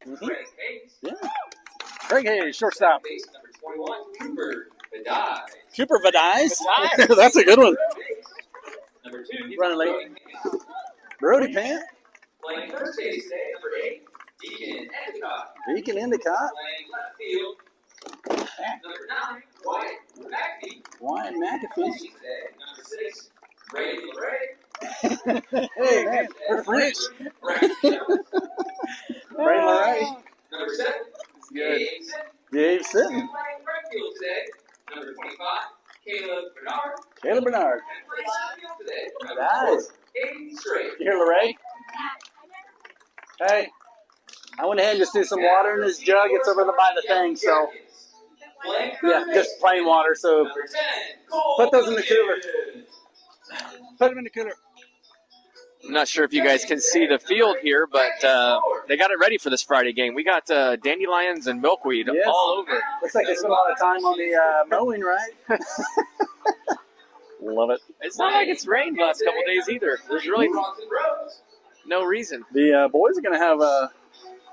Mm-hmm. Yeah. Greg Hayes, shortstop. Number 21, Cooper Vadai. Cooper Vadai. That's a good one. Number 2, running late. Brody Pant. Playing first base today, number 8, Deacon Endicott. Deacon Endicott. Playing left field. Number 9, Wyatt McAfee. Wyatt McAfee. Today, number 6, Brady LeRae. Hey, man, we're French. Brady Brady LeRae. Number 7, Good. Gabe Gabe Sitton. Sitton. Playing right field today, number 25, Caleb Bernard. Caleb Bernard. And playing left field today, number Nice. 4, Aiden Strait. You hear LeRae? Hey, I went ahead and just threw some water in this jug. It's over by the thing, so yeah, just plain water. So Number 10, put those in the cooler. Put them in the cooler. I'm not sure if you guys can see the field here, but they got it ready for this Friday game. We got dandelions and milkweed Yes. all over. Looks like they spent a lot of time on the mowing, right? Love it. It's not like it's rained the last couple days either. There's really no reason. The boys are going to have a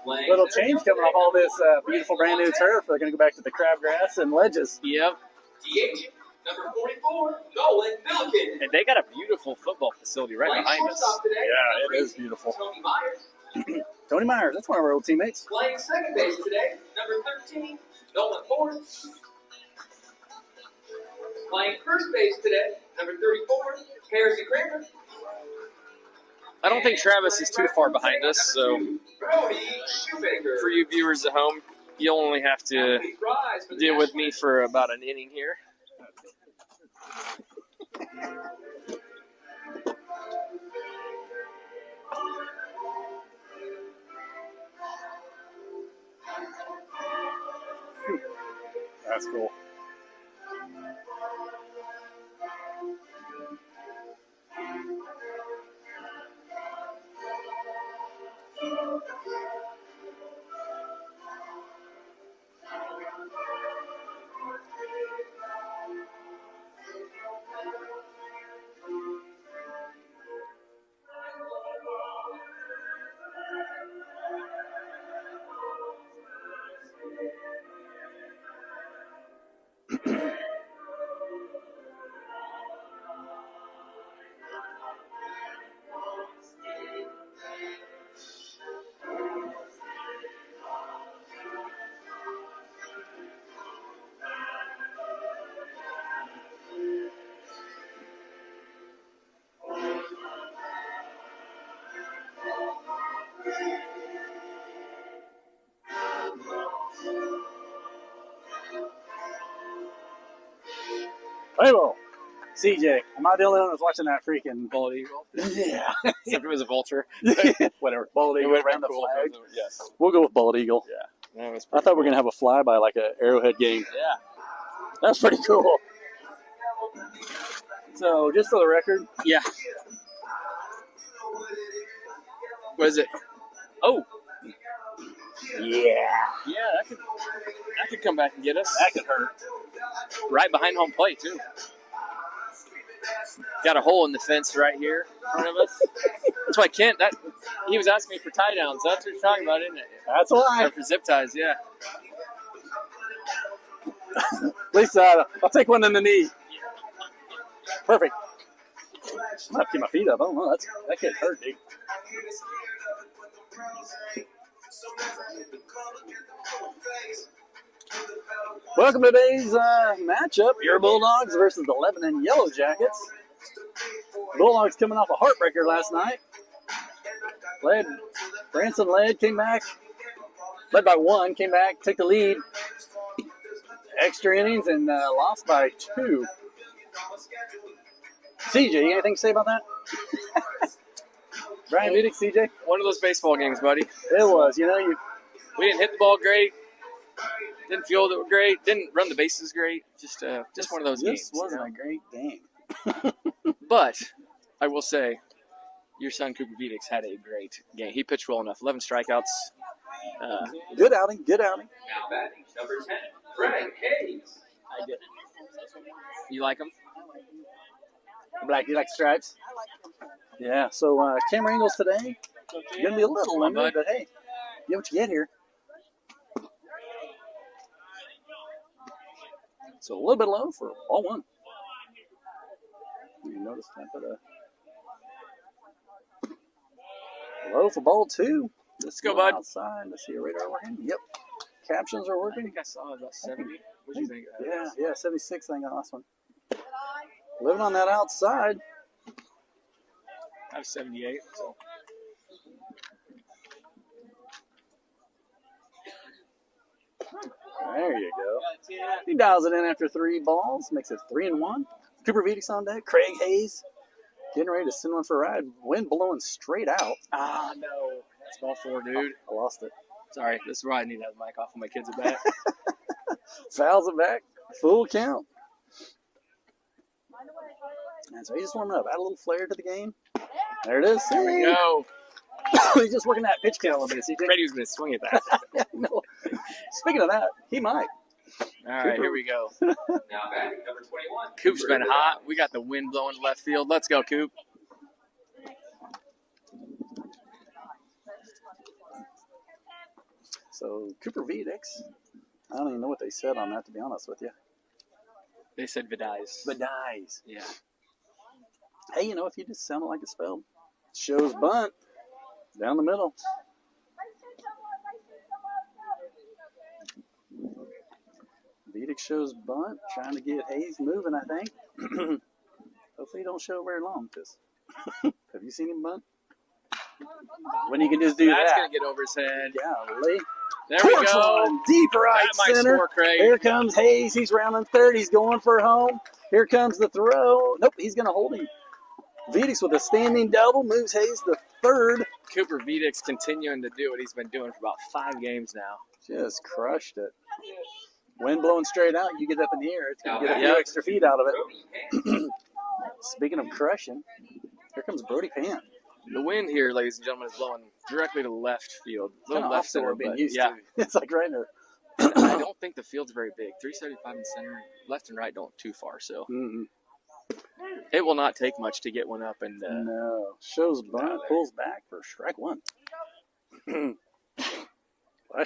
little change coming off all this beautiful brand new turf. They're going to go back to the crabgrass and ledges. Yep. DH, number 44, Nolan Milliken. And they got a beautiful football facility right behind us. Yeah, it is beautiful. Tony Myers. Tony Myers, that's one of our old teammates. Playing second base today, number 13, Nolan Ford. Playing first base today, number 34, Harrison Kramer. I don't think Travis is too far behind us, so Brody Shoemaker. for you viewers at home, you'll only have to Rise for the deal with me for about an inning here. That's cool. Hey, well, CJ, am I the only one who's watching that freaking Bald eagle. Yeah. Except it was a vulture. Whatever. Bald eagle around the flag. Yes. We'll go with bald eagle. Yeah. That was I thought we were going to have a flyby like an Arrowhead game. Yeah. That's pretty cool. So, just for the record. Yeah. What is it? Oh. Yeah. Yeah, that could come back and get us. That could hurt. Right behind home plate, too. Got a hole in the fence right here in front of us. That's why Kent, he was asking me for tie downs. That's what you're talking about, isn't it? That's why. Or for zip ties, yeah. At least I'll take one in the knee. Perfect. I'm going to have to get my feet up. I don't know. That could hurt, dude. Welcome to today's matchup. Your Bulldogs versus the Lebanon Yellow Jackets. Bulldogs coming off a heartbreaker last night. Branson led, came back. Led by 1, came back, took the lead. Extra innings and lost by 2. CJ, anything to say about that? Brian Vidic, CJ? One of those baseball games, buddy. It was. You know, we didn't hit the ball great. Didn't field it great. Didn't run the bases great. Just one of those games. This wasn't a great game. But I will say, your son Cooper Vidic had a great game. He pitched well enough. 11 strikeouts. Good outing. Good outing. Now batting, number 10, Greg Hayes. I did. You like him? Black, you like the stripes? Yeah, so camera angles today. Going to be a little limited, but hey, get what you get here. So a little bit low for ball one. You notice that, but low for ball two. Let's go, bud. Outside. Let's see a radar working. Yep. Captions are I working. think I saw about 70. What do you think? Yeah, 76. I think on last one. Living on that outside. I have 78. So. There you go. He dials it in after 3 balls. Makes it 3-1. Cooper Vidick's on deck. Craig Hayes getting ready to send one for a ride. Wind blowing straight out. Ah, no. That's ball 4, dude. I lost it. Sorry, this is where I need to have the mic off when my kids are back. Fouls it back. Full count. And so he's just warming up. Add a little flair to the game. There it is. There we go. He's just working that pitch count a little bit. Freddie was going to swing at that. Yeah, no. Speaking of that, he might. All right, here we go. Now batting number 21. Coop's been hot. We got the wind blowing left field. Let's go, Coop. So Cooper Vidick's. I don't even know what they said on that, to be honest with you. They said Vidice. But dies. Yeah. Hey, you know, if you just sound it like it's spelled, shows bunt down the middle. Vidick shows bunt, trying to get Hayes moving, I think. Hopefully he don't show very long, because have you seen him bunt? When you can just do That's that. going to get over his head. Golly. There we Torch go. one, deep right That might center. score, Craig. Here comes Hayes. He's rounding third. He's going for home. Here comes the throw. Nope, he's going to hold him. Vidick's with a standing double. Moves Hayes to third. Cooper Vidick's continuing to do what he's been doing for about 5 games now. Just crushed it. Wind blowing straight out. You get up in the air. It's going to get a few Yep. extra feet out of it. Speaking of crushing, here comes Brody Pant. The wind here, ladies and gentlemen, is blowing directly to left field. A little left Opposite center, we're being but used yeah. to. It's like right there. I don't think the field's very big. 375 in center, left and right don't too far, so Mm-mm. it will not take much to get one up. And No. Shows bunt, pulls back for strike one. Bless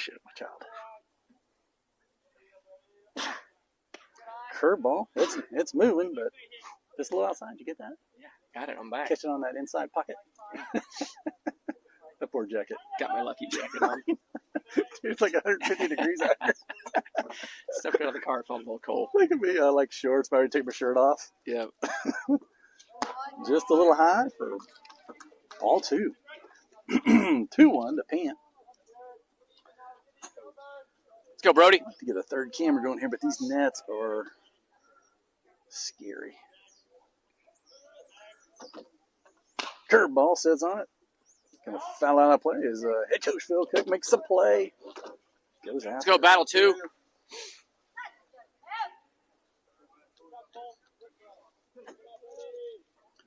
you, my child. Curveball. It's moving, but just a little outside. You get that? got it, I'm back. Catch it on that inside pocket. The poor jacket. Got my lucky jacket on. It's like 150 degrees out here. Stepped out of the car, felt a little cold. Look at me. I like shorts, but I take my shirt off. Yeah. Just a little high for ball 2. 2-1 to Pant. Let's go, Brody. I'd like to get a third camera going here, but these nets are scary. Curveball sits on it. Gonna foul out of play as head coach Phil Cook makes a play. Goes after. Let's go, battle 2.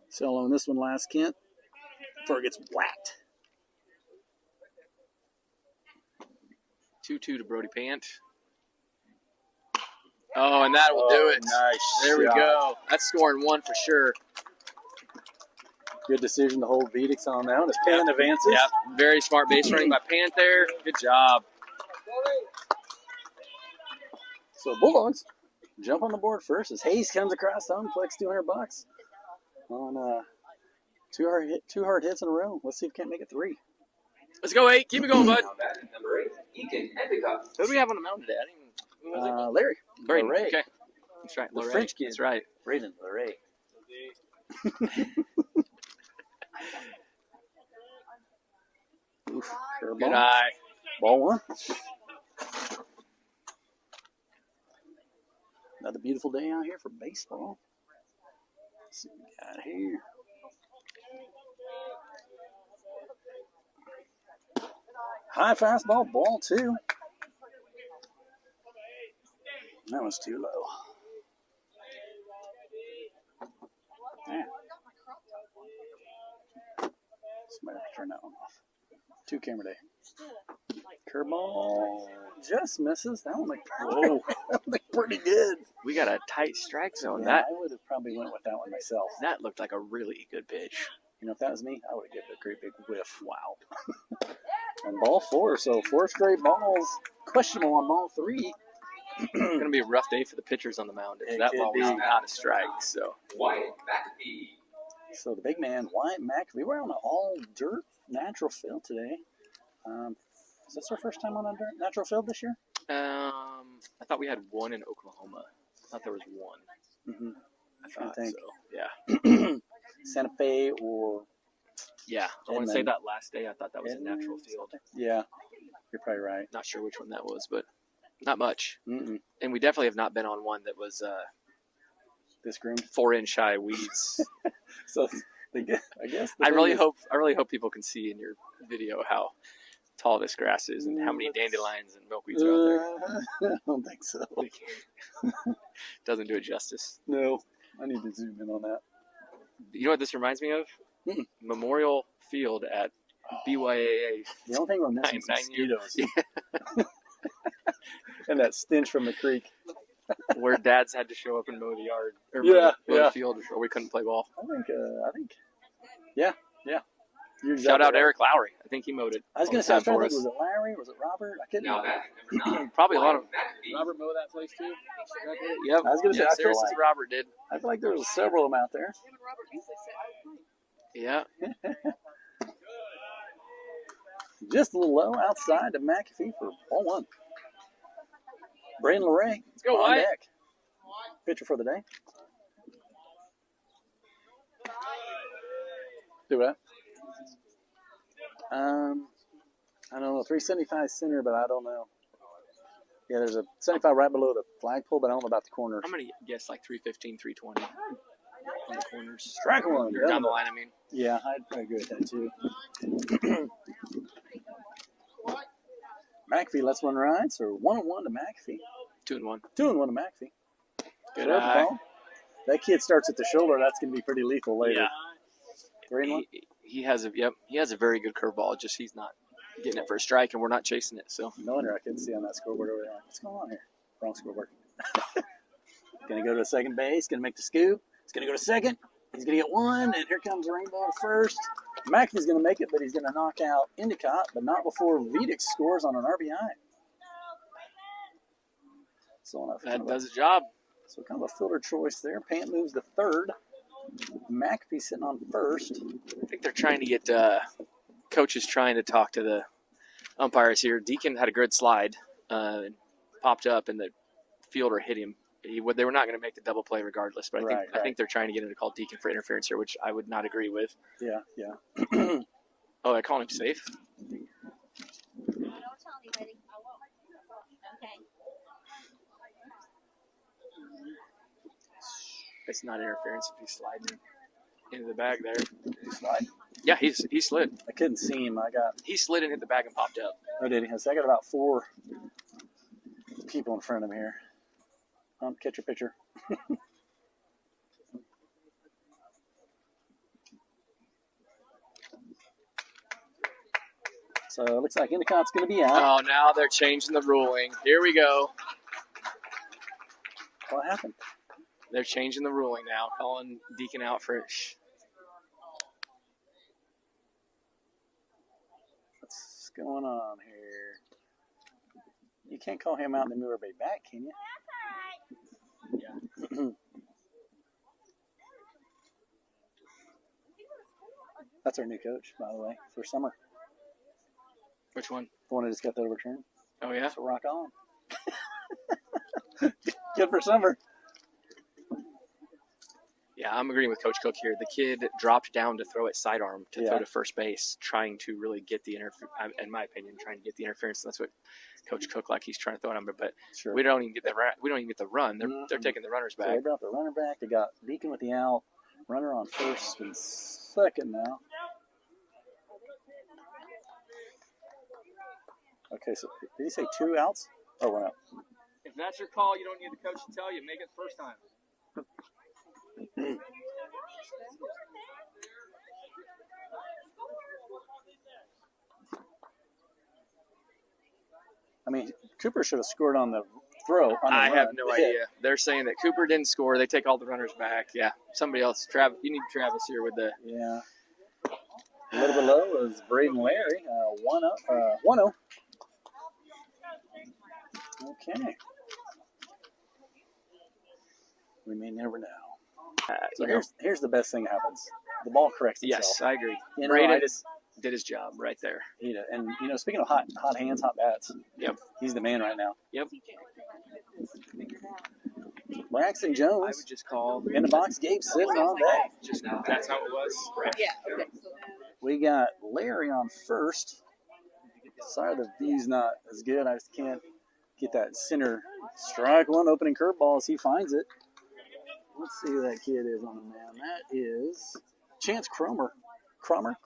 Solo on this one last, Kent, before it gets whacked. 2-2 to Brody Pant. Oh, and that will do it. Nice. There we shot. go. That's scoring 1 for sure. Good decision to hold Vidick's on that one as Pant advances. Yep. Very smart base running by Pant there. Good job. So Bulldogs jump on the board first as Hayes comes across home, collects $200 on two hard hits in a row. Let's see if Kent make it 3. Let's go, 8. Keep it going, bud. Now batting number 8, Eakin Endicott. Who do we have on the mound today? I didn't even, who was it? Larry. Braden. Larray. Okay. That's right. The Larray. French kid. That's right. Braden Larray. Oof, curveball. Good eye. Ball 1. Another beautiful day out here for baseball. Let's see what we got here. High fastball, ball 2. That was too low. Yeah. Somebody have to turn that one off. 2 camera day. Curveball just misses. That one looked that one looked pretty good. We got a tight strike zone. Yeah, That I would have probably went with that one myself. that looked like a really good pitch. You know, if that was me, I would have given it a great big whiff. Wow. And ball 4, so 4 straight balls. Questionable on ball 3. It's going to be a rough day for the pitchers on the mound. It That could ball was be. not a strike. So So the big man, Wyatt McAfee, we're on an all-dirt natural field today. Is this our first time on a dirt natural field this year? I thought we had one in Oklahoma. I thought there was one. Mm-hmm. I thought think. so. Yeah. Santa Fe or Yeah. I want to say that last day I thought that was a natural field. Yeah, you're probably right. Not sure which one that was, but not much. Mm-mm. And we definitely have not been on one that was This groomed. 4-inch high weeds. So I guess I really hope people can see in your video how tall this grass is and how many dandelions and milkweeds are out there. I don't think so. Doesn't do it justice. No, I need to zoom in on that. You know what this reminds me of? Mm-mm. Memorial Field at BYAA. The only thing we're missing is 9 mosquitoes. And that stench from the creek. Where dads had to show up and mow the yard or Yeah, mow yeah. the field, or we couldn't play ball. I think, yeah. You're Shout exactly out right. Eric Lowry. I think he mowed it. I was all going the to say, I time was trying for to think, us. was it Larry? Was it Robert? I couldn't. Probably a lot of. Robert mow that place too? Yep. I was gonna say, I feel seriously, like- Robert did. I feel like there was several of them out there. Yeah. Just a little low outside of McAfee for ball one. Brandon LeRae. Let's go, on Wyatt. deck. Pitcher for the day. Do what? I don't know. 375 center, but I don't know. Yeah, there's a 75 right below the flagpole, but I don't know about the corners. I'm going to guess like 315, 320 on the corners. Strike one. Or down the line, I mean. Yeah, I'd probably agree with that too. McAfee lets one ride, so 1-1 to McAfee. 2-1. 2-1 to McAfee. Good Throw the eye. ball. That kid starts at the shoulder. That's going to be pretty lethal later. Yeah. 3-1. He has a very good curveball. Just he's not getting it for a strike, and we're not chasing it. So No wonder I couldn't see on that scoreboard over there. What's going on here? Wrong scoreboard. Going to go to second base. Going to make the scoop. He's going to go to second. He's going to get one, and here comes the rainbow to first. McAfee's going to make it, but he's going to knock out Endicott, but not before Vidic scores on an RBI. So that does the job. So kind of a filter choice there. Pant moves to third. McAfee sitting on first. I think they're trying to get coaches trying to talk to the umpires here. Deacon had a good slide, popped up, and the fielder hit him. They were not going to make the double play regardless, but I think they're trying to get him to call Deacon for interference here, which I would not agree with. Yeah. Oh, I call him safe? Don't tell anybody. I won't. Okay. It's not interference if he's sliding into the bag there. Did he slide? Yeah, he slid. I couldn't see him. He slid and hit the bag and popped up. Oh, did he? So I got about 4 people in front of him here. Catch your picture. So it looks like Endicott's going to be out. Oh, now they're changing the ruling. Here we go. What happened? They're changing the ruling now, calling Deacon out for What's going on here? You can't call him out and then move everybody back, can you? Yeah. That's our new coach, by the way, for summer. Which one? The one that just got that overturned. Oh, yeah? So rock on. Good for summer. Yeah, I'm agreeing with Coach Cook here. The kid dropped down to throw it sidearm to Yeah. throw to first base, trying to really get the in my opinion, trying to get the interference. That's what Coach Cook he's trying to throw it on. But Sure. we don't even get the run. They're taking the runners So back. they brought the runner back. They got Deacon with the out. Runner on first and second now. Okay, so did he say 2 outs? Oh, 1 out. If that's your call, you don't need the coach to tell you. Make it the first time. I mean, Cooper should have scored on the throw. I have no idea. They're saying that Cooper didn't score. They take all the runners back. Yeah, somebody else. You need Travis here with the. Yeah. A little below was Braden Larry. 1-0. Okay. We may never know. So You know, here's the best thing that happens. The ball corrects itself. yes, I agree. You know, Braden I just did his job right there. and speaking of hot hands, hot bats. Yep. He's the man right now. Yep. Braxton I Jones would just call in the box. Gabe sitting on deck. just now. That's how it was. Right. Yeah, okay. We got Larry on first. Sorry, the view's not as good. I just can't get that center strike one opening curveball as he finds it. Let's see who that kid is on the mound. That is Chance Cromer. Cromer.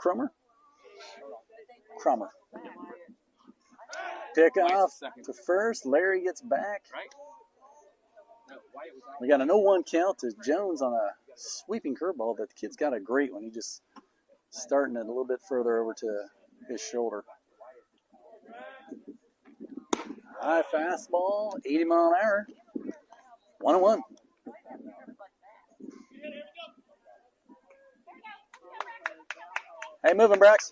Pick off to first. Larry gets back. We got an 0-1 count to Jones on a sweeping curveball, but the kid's got a great one. He just starting it a little bit further over to his shoulder. High fastball, 80 mile an hour. 1-1. Hey, moving, Brax.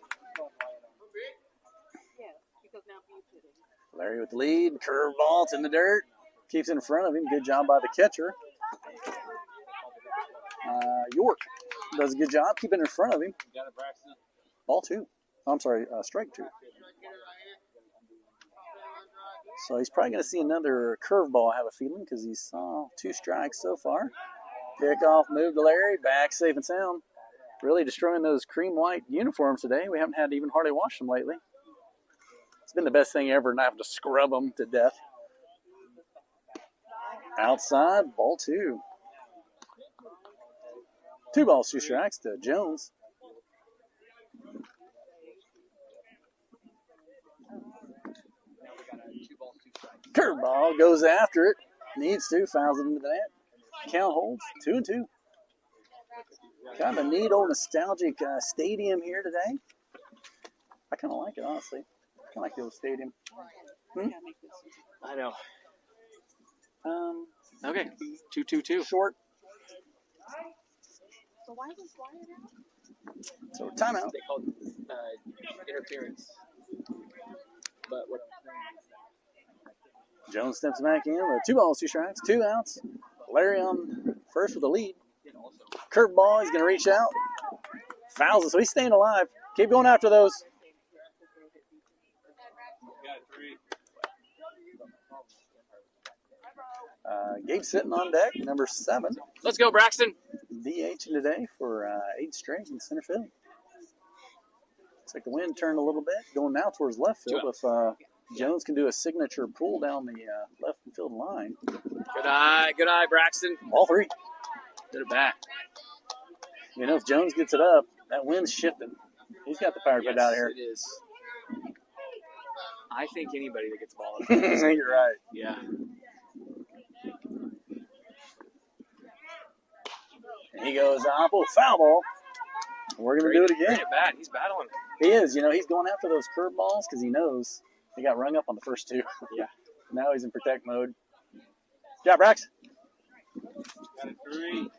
Larry with the lead. Curveball, it's in the dirt. Keeps it in front of him. Good job by the catcher. York does a good job keeping it in front of him. Ball 2. I'm sorry, strike 2. So he's probably going to see another curveball, I have a feeling, because he saw 2 strikes so far. Pickoff move to Larry. Back safe and sound. Really destroying those cream white uniforms today. We haven't had to even hardly wash them lately. It's been the best thing ever, not having to scrub them to death. Outside, ball 2. 2 balls, 2 strikes to Jones. Curveball goes after it. Needs to, fouls it into the net. Count holds 2-2. Kind of a neat old nostalgic stadium here today. I kind of like it, honestly. I kind of like the old stadium. I know. Okay. 2-2-2. Short. So why was Wyatt out? So timeout. They called interference. But what? Jones steps back in with 2 balls, 2 strikes, 2 outs. Larry on first with a lead. Curveball, he's going to reach out. Fouls it, so he's staying alive. Keep going after those. Gabe sitting on deck, number 7. Let's go, Braxton. DH today for 8 straight in center field. Looks like the wind turned a little bit, going now towards left field. If Jones can do a signature pull down the left field line. Good eye, Braxton. All 3. Get it back. You know, if Jones gets it up, that wind's shifting. He's got the power to put out here. It is. I think anybody that gets the ball. You're right. Yeah. And he goes up, foul ball. We're going to do it again. Great at bat. He's battling. He is. He's going after those curveballs because he knows he got rung up on the first 2. Yeah. Now he's in protect mode. Yeah, Brax. Got it 3.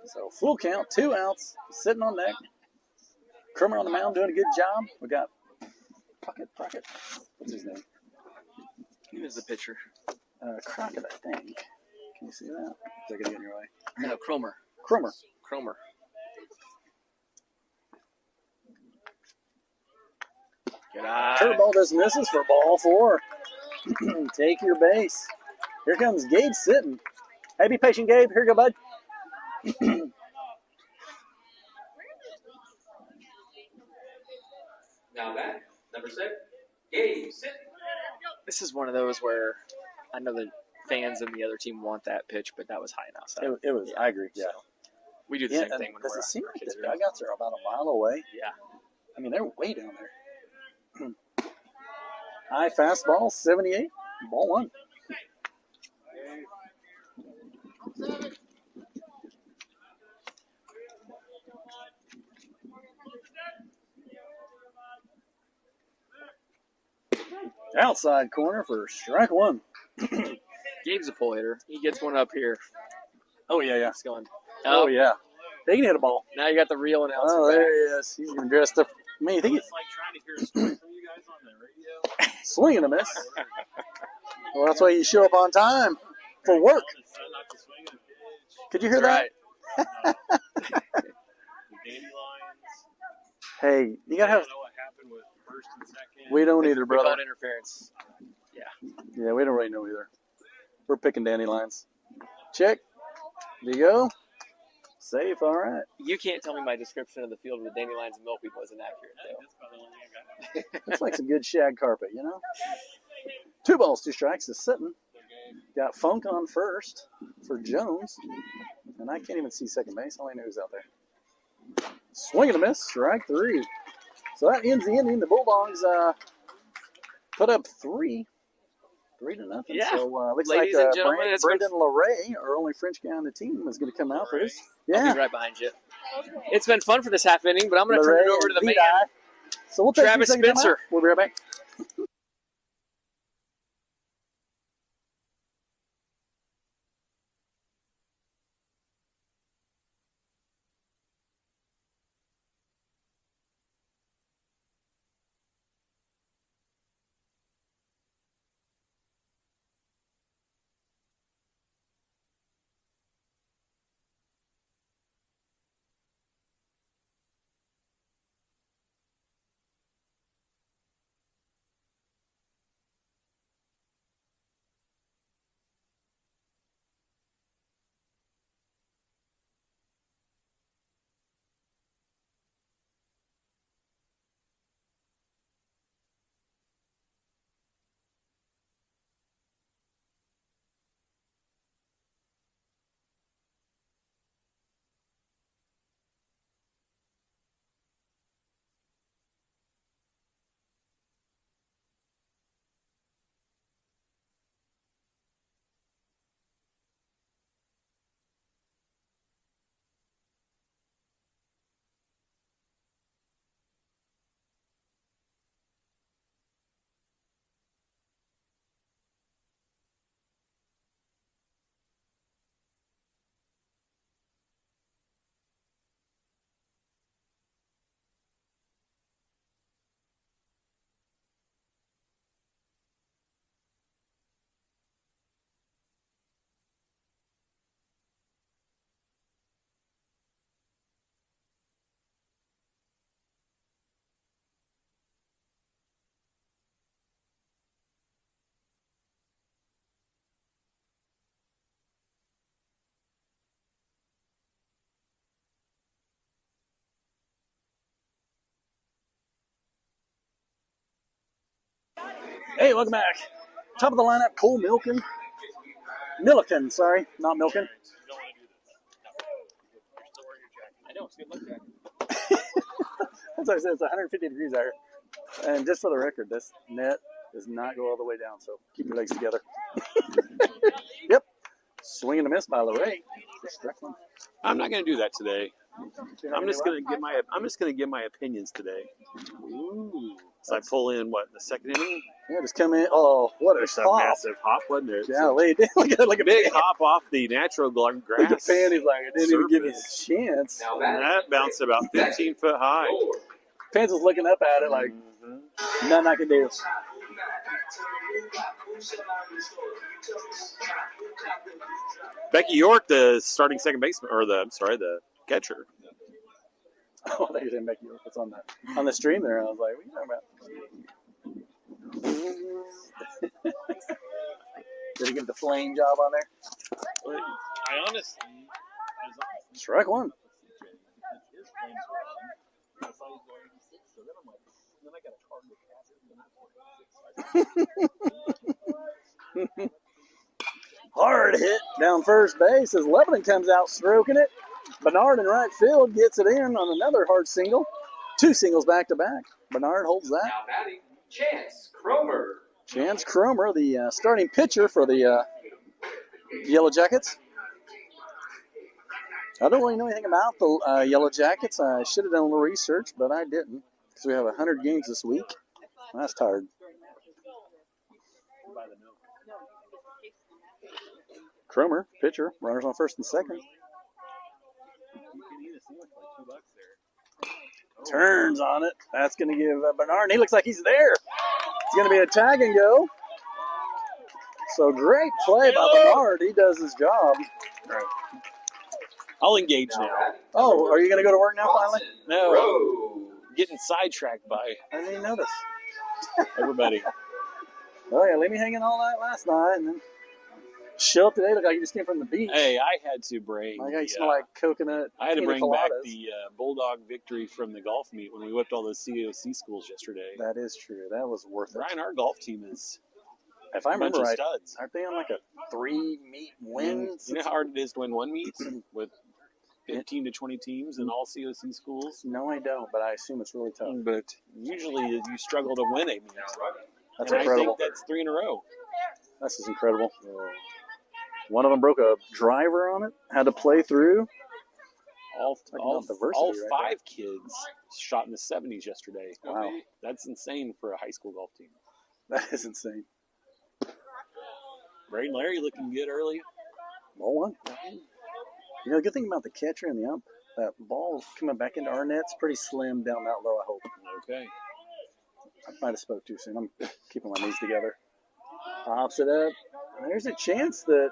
So full count, 2 outs, sitting on deck. Cromer on the mound doing a good job. We got Crockett. What's his name? He is the pitcher. Crockett, I think. Can you see that? Is that going to get in your way? No, Cromer. Cromer. Good eye. Curveball just misses for ball 4. Take your base. Here comes Gabe sitting. Hey, be patient, Gabe. Here you go, bud. Now back. Number 6. Gabe, sit. This is one of those where I know the fans and the other team want that pitch, but that was high and outside. It was. I agree. Yeah. So we do the same thing when does we're it seem our like kids the are dugouts are about a mile away? Yeah. I mean, they're way down there. High fastball, 78. Ball 1. Outside corner for strike 1. Gabe's a pull hitter. He gets one up here. Oh, yeah. It's going. Oh, yeah. They can hit a ball. Now you got the real announcer. Oh, back. there he is. He's going to dress up. I mean, you think it's like trying to hear a story from you guys on the radio. swing and a miss. Well, that's why you show up on time. for work. Not to swing and pitch. Could you hear That's that? right. The dandelions. Hey, you got to I have. don't know what happened with first and second. We don't either, We call brother. it interference. Yeah, we don't really know either. We're picking dandelions. Check. There you go. Safe, all right. You can't tell me my description of the field with dandelions and milkweed wasn't accurate, though. That's about the only thing I got. It's like some good shag carpet, you know? 2 balls, 2 strikes is sitting. Got Funk on first for Jones. And I can't even see second base. All I know who's out there. Swing and a miss. Strike 3. So that ends the inning. The Bulldogs put up 3. 3-0. Yeah. So looks Ladies like and gentlemen, it's been- Brendan LeRae, our only French guy on the team, is going to come out for his. I'll Yeah. be right behind you. It's been fun for this half inning, but I'm going to turn it over to the man. So we'll take Travis 2 seconds Spencer. out. We'll be right back. Hey, welcome back. Top of the lineup, Cole Milliken, sorry, not Milken. I know, it's good luck, Jack. That's what I said, it's 150 degrees out here. And just for the record, this net does not go all the way down, so keep your legs together. Yep. Swing and a miss by LeRae. I'm not going to do that today. I'm just going to give my opinions today. Ooh. So I pull in the second inning. Yeah, just come in. Oh, what a There's a hop. massive hop, wasn't there? Yeah, look at Like a big hop off the natural grass. Look at Pan, he's like, I didn't even give you a chance. And that bounced about 15 foot high. Pans was looking up at it like, nothing I can do. Becky York, the starting second baseman, or the catcher. Oh, I thought you were saying Becky York. It's on the stream there. I was like, what are you talking about? Did he get the flame job on there? I honestly, Strike 1. Hard hit down first base as Lebanon comes out stroking it. Bernard in right field gets it in on another hard single. 2 singles back to back. Bernard holds that. Now batting, Chance Cromer. Chance Cromer, the starting pitcher for the Yellow Jackets. I don't really know anything about the Yellow Jackets. I should have done a little research, but I didn't because we have 100 games this week. That's tired. Cromer, pitcher, runners on first and second. Turns on it. That's going to give Bernard. He looks like he's there. It's going to be a tag and go. So great play by Bernard. He does his job. I'll engage now. Oh, are you going to go to work now finally? No. Getting sidetracked by I didn't even notice. everybody. Oh, yeah, leave me hanging all night last night and then show up today. Look like you just came from the beach. Hey, I had to bring. My God, you smell like coconut. I had to pina bring back coladas. the Bulldog victory from the golf meet when we whipped all those COC schools yesterday. That is true. That was worth it. Brian, our golf team is If I a bunch remember of right, studs. aren't they on like a 3-meet win? You know how hard it is to win one meet with 15 to 20 teams and all COC schools? No, I don't, but I assume it's really tough. But usually you struggle to win a meet. That's and incredible. I think that's 3 in a row. This is incredible. One of them broke a driver on it, had to play through. All right 5 kids shot in the 70s yesterday. Wow. That's insane for a high school golf team. That is insane. Braden Larry looking good early. Ball one. You know, the good thing about the catcher and the ump, that ball coming back into our net's pretty slim down that low, I hope. Okay. I might have spoke too soon. I'm keeping my knees together. Pops it up. There's a chance that,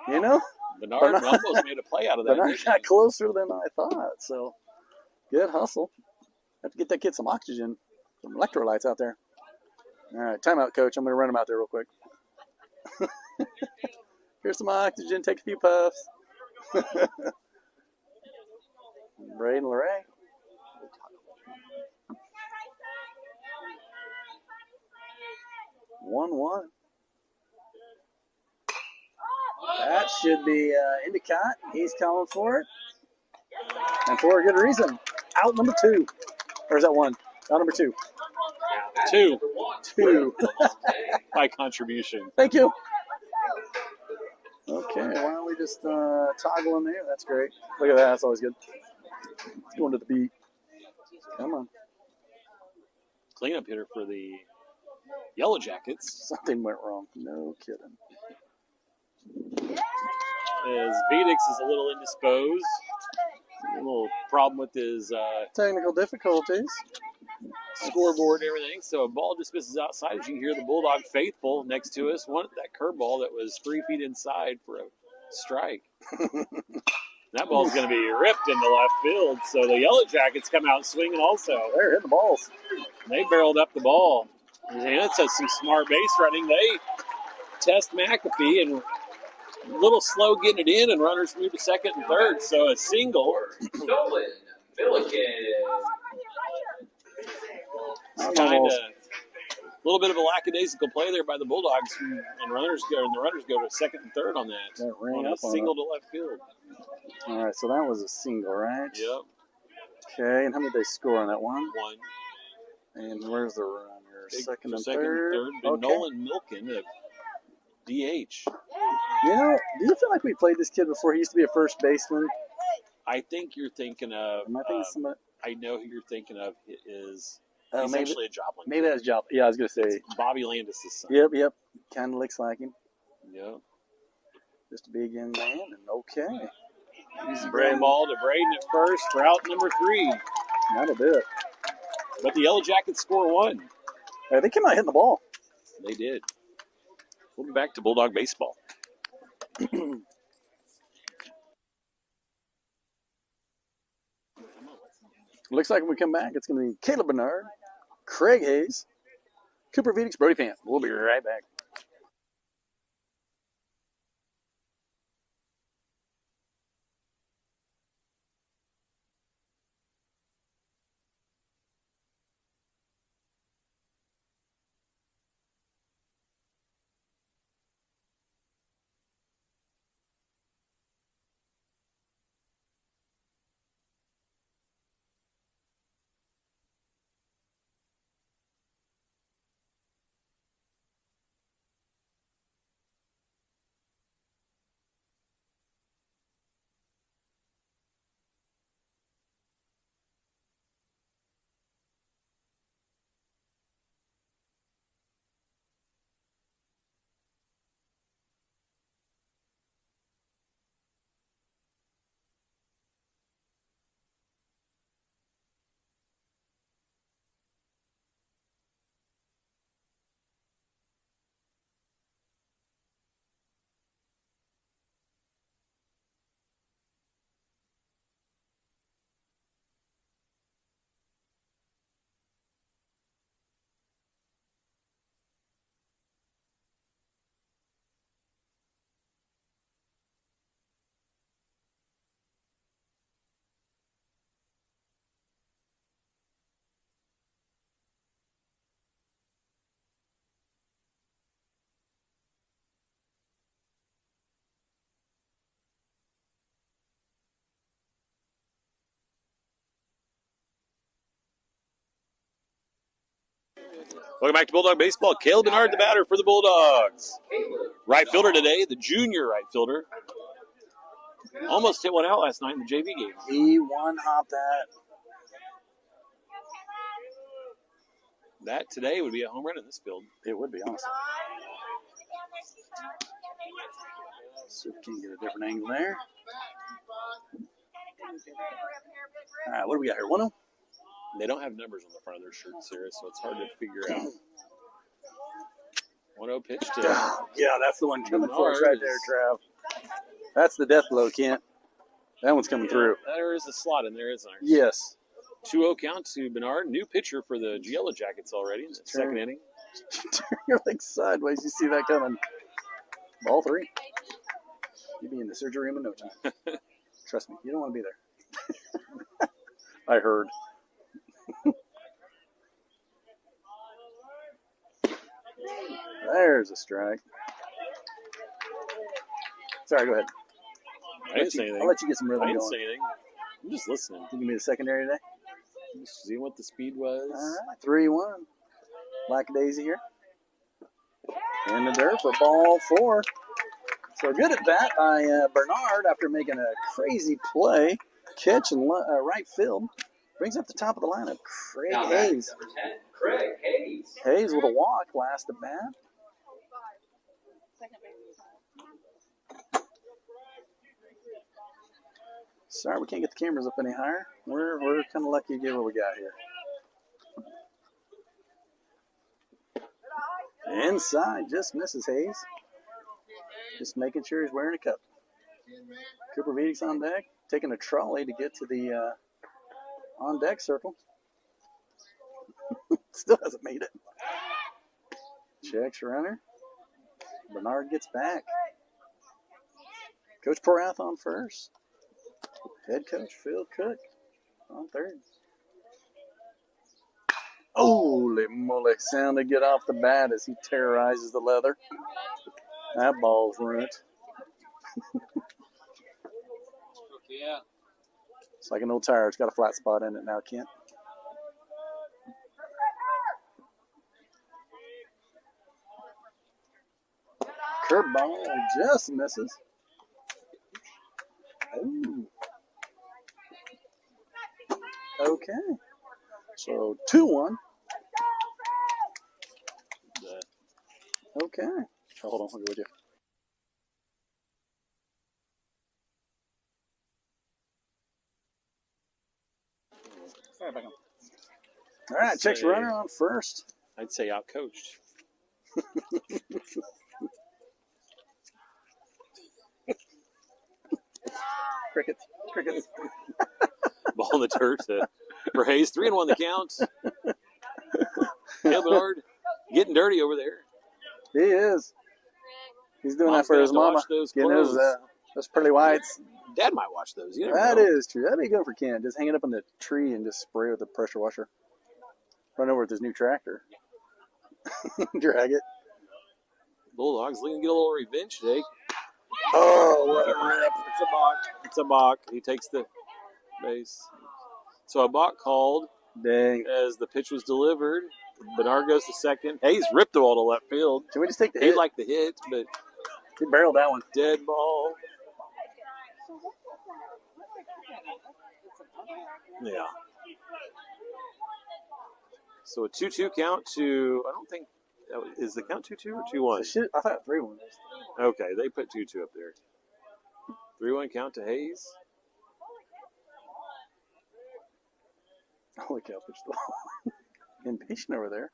you know, Bernard almost made a play out of that. Bernard got closer than I thought. So, good hustle. Have to get that kid some oxygen, some electrolytes out there. All right, timeout, coach. I'm going to run him out there real quick. Here's some oxygen. Take a few puffs. Braden Leray. 1-1. That should be Endicott. He's calling for it. And for a good reason. Out number 2. Or is that 1? Out number 2. 2. 2. By contribution. Thank you. Okay, why don't we just toggle in there? That's great. Look at that. That's always good. Going to the beat. Come on. Cleanup hitter for the Yellow Jackets. Something went wrong. No kidding. As Vedix is a little indisposed. A little problem with his Technical difficulties. scoreboard and everything. So a ball just misses outside. As you can hear the Bulldog faithful next to us wanted that curveball that was 3 feet inside for a strike. That ball's going to be ripped into left field. So the Yellow Jackets come out swinging also. They're hitting the balls. They barreled up the ball. And it's some smart base running. They test McAfee and a little slow getting it in, and runners move to second and third. So a single. Nolan Milliken. Kind of a little bit of a lackadaisical play there by the Bulldogs, and the runners go to second and third on that. That ran On a up on single to left field. All right, so that was a single, right? Yep. Okay, and how many did they score on that one? 1. And where's the runner? Second For and second third. and third. Been Okay. Nolan Milken, a DH. You know, do you feel like we played this kid before? He used to be a first baseman. I think you're thinking of. Am I thinking somebody? I know who you're thinking of is. Oh, He's maybe, actually a Joplin. maybe that's Job. Yeah, I was going to say. It's Bobby Landis' son. Yep. Kind of looks like him. Yep. Just a big young man. And okay. Easy ground ball to Braden at first for out number 3. That'll do it. But the Yellow Jackets score 1. Hey, they came out hitting the ball. They did. We'll be back to Bulldog baseball. Looks like when we come back, it's going to be Caleb Bernard, Craig Hayes, Cooper Vedix, Brody Pant. We'll be right back. Welcome back to Bulldog Baseball. Caleb Bernard, the batter for the Bulldogs. Right fielder today, the junior right fielder. Almost hit one out last night in the JV game. He one-hopped that. That today would be a home run in this field. It would be, honestly. See if we can get a different angle there. All right, what do we got here? 1-0? They don't have numbers on the front of their shirts, Sarah, so it's hard to figure out. 1-0 pitch to Yeah, that's the one coming for us right there, Trav. That's the death blow, Kent. That one's coming through. There is a slot in there, isn't there? Yes. 2-0 count to Bernard. New pitcher for the Yellow Jackets already in the second inning. Turn your legs sideways. You see that coming. Ball 3. You'll be in the surgery room in no time. Trust me, you don't want to be there. I heard. There's a strike. Sorry, go ahead. I didn't say anything. I'll let you get some rhythm I didn't going. say anything. I'm just listening. You can be the secondary today? Just seeing what the speed was. All right, 3-1. Lackadaisy here. In the dirt for ball 4. So good at bat by Bernard after making a crazy play. Catch in right field. Brings up the top of the lineup. Craig Hayes. Number 10, Craig Hayes. Hayes with a walk last at bat. Sorry, we can't get the cameras up any higher. We're kind of lucky to get what we got here. Inside, just misses Hayes. Just making sure he's wearing a cup. Cooper Vidick's on deck, taking a trolley to get to the on deck circle. Still hasn't made it. Checks runner. Bernard gets back. Coach Porath on first. Head coach Phil Cook on third. Holy moly, sounded good off the bat as he terrorizes the leather. That ball's ruined. Yeah. It's like an old tire. It's got a flat spot in it now, Kent. Curveball just misses. Ooh. Okay. So 2-1. Okay. Hold on, I'll go with you. All right, back on. All right, checks runner on first. I'd say outcoached. Crickets. Crickets. Ball in the dirt for Hayes. 3-1 the count. Caleb Bernard getting dirty over there. He is. He's doing Mom's that for his gonna have to mama. watch those Getting those pearly whites. Dad might watch those. You never That know. is true. That'd be good for Ken. Just hang it up on the tree and just spray with the pressure washer. Run over with his new tractor. Drag it. Bulldogs looking to get a little revenge today. Oh, what a rip. It's a balk. It's a balk. He takes the base. So a balk called Dang. as the pitch was delivered. Bernard goes to second. Hayes ripped the ball to left field. Can we just take the He'd hit? like the hit, but He barreled that one. dead ball. Yeah. So a 2-2 count to, I don't think, is the count 2-2 or 2-1? I thought 3-1. Okay, they put 2-2 up there. 3-1 count to Hayes. Holy cow, pitch the ball. Impatient over there.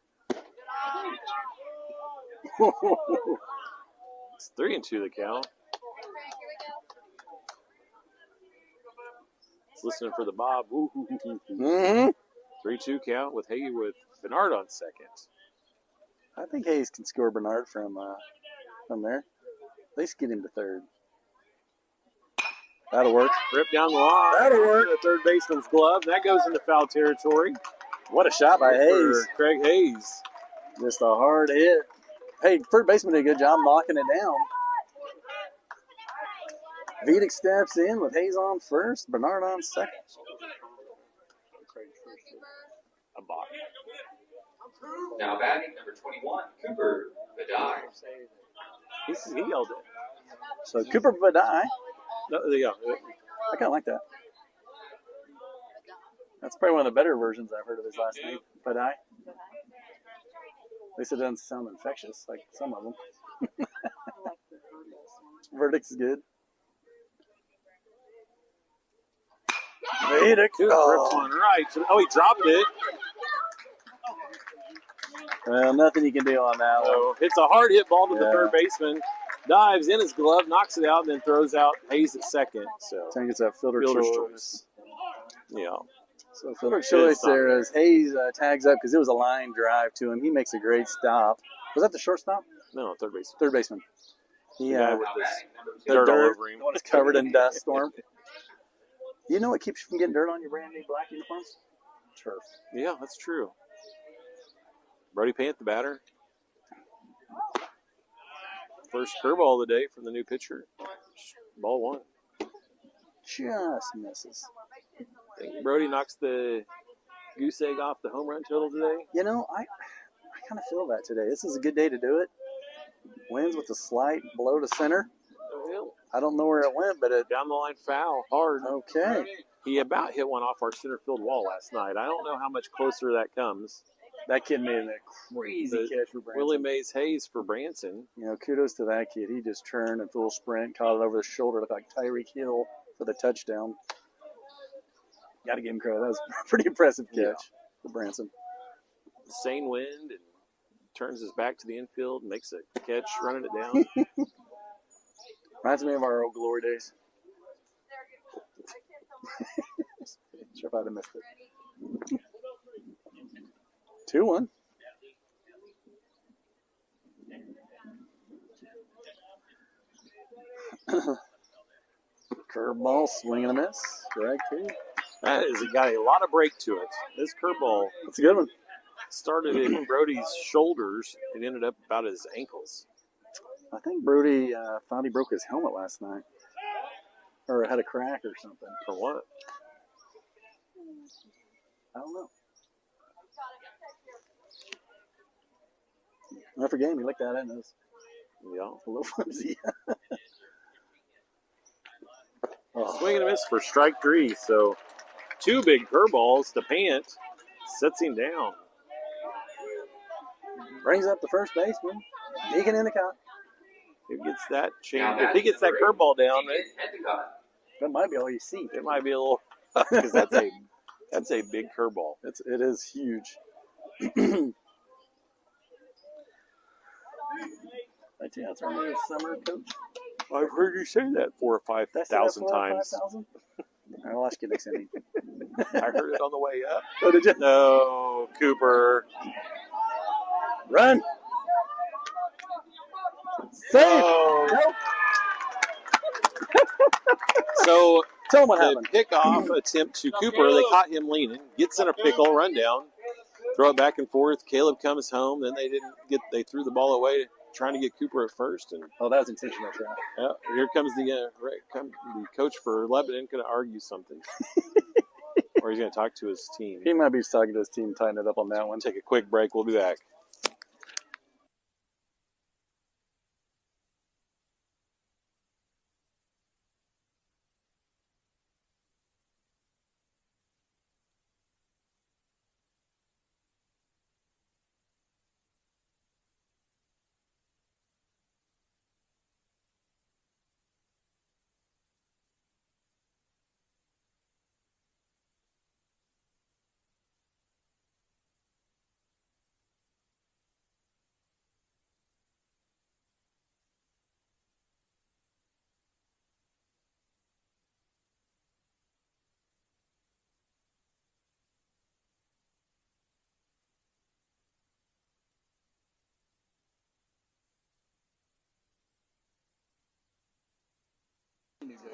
It's 3-2 the count. It's listening for the Bob. Mm-hmm. 3-2 count with Hayes with Bernard on second. I think Hayes can score Bernard from there. At least get him to third. That'll work. Rip down the line. That'll work. The third baseman's glove. That goes into foul territory. What a shot by Hayes. For Craig Hayes. Just a hard hit. Hey, third baseman did a good job knocking it down. Vidick steps in with Hayes on first, Bernard on second. A balk. Now batting number 21, Cooper Badai. He yelled it. So Cooper Badai. No, yeah. I kind of like that. That's probably one of the better versions I've heard of his last name, Badai. At least it doesn't sound infectious like some of them. Verdict's good. Verdict. Rips one right. Oh, he dropped it. Well, nothing you can do on that one. So it's a hard hit ball to the Yeah. third baseman. Dives in his glove, knocks it out, and then throws out Hayes at second. So I think it's a fielder's choice. Yeah. So fielder choice there as Hayes tags up because it was a line drive to him. He makes a great stop. Was that the shortstop? No, third base. Third baseman. The guy with this the dirt all dirt, over him. the one that's covered in dust storm. You know what keeps you from getting dirt on your brand new black uniforms? Turf. Yeah, that's true. Brody Pant, the batter. First curveball of the day from the new pitcher. Ball one. Just misses. I think Brody knocks the goose egg off the home run total today. You know, I kind of feel that today. This is a good day to do it. Wins with a slight blow to center. I don't know where it went, but it Down the line foul, hard. okay. He about hit one off our center field wall last night. I don't know how much closer that comes. That kid made a crazy catch for Branson. Willie Mays Hayes for Branson. You know, kudos to that kid. He just turned and full sprint, caught it over the shoulder, looked like Tyreek Hill for the touchdown. Got to give him credit. That was a pretty impressive catch for Branson. Sane wind and turns his back to the infield, makes a catch, running it down. Reminds me of our old glory days. Sure if I'd have missed it. 2-1. Curveball, swing and a miss. Strike two. That is, it got a lot of break to it. This curveball That's a good one. started in Brody's shoulders and ended up about his ankles. I think Brody thought he broke his helmet last night. Or had a crack or something. For what? I don't know. After game, he looked at it and it was Yeah. a little flimsy. Swing and a miss for strike three. So two big curveballs to Pant. Sets him down. Brings up the first baseman. Deacon Endicott. Who gets that change? If he gets that curveball down, That might be all you see. it might be a little because that's a big curveball. It is huge. That's our new summer coach. I've heard you say that 4,000 or 5,000 times. 5,000? I'll ask you next inning. I heard it on the way up. Oh, did you? No, Cooper. Run! Save! No. Nope. So Tell them what the happened. pickoff attempt to Cooper, they caught him leaning, gets in a pickle, run down, throw it back and forth. Caleb comes home. Then they threw the ball away, trying to get Cooper at first. And Oh, that was intentional, Trav. here comes the coach for Lebanon, going to argue something, or he's going to talk to his team. He might be talking to his team, tighten it up on that one. Take a quick break. We'll be back.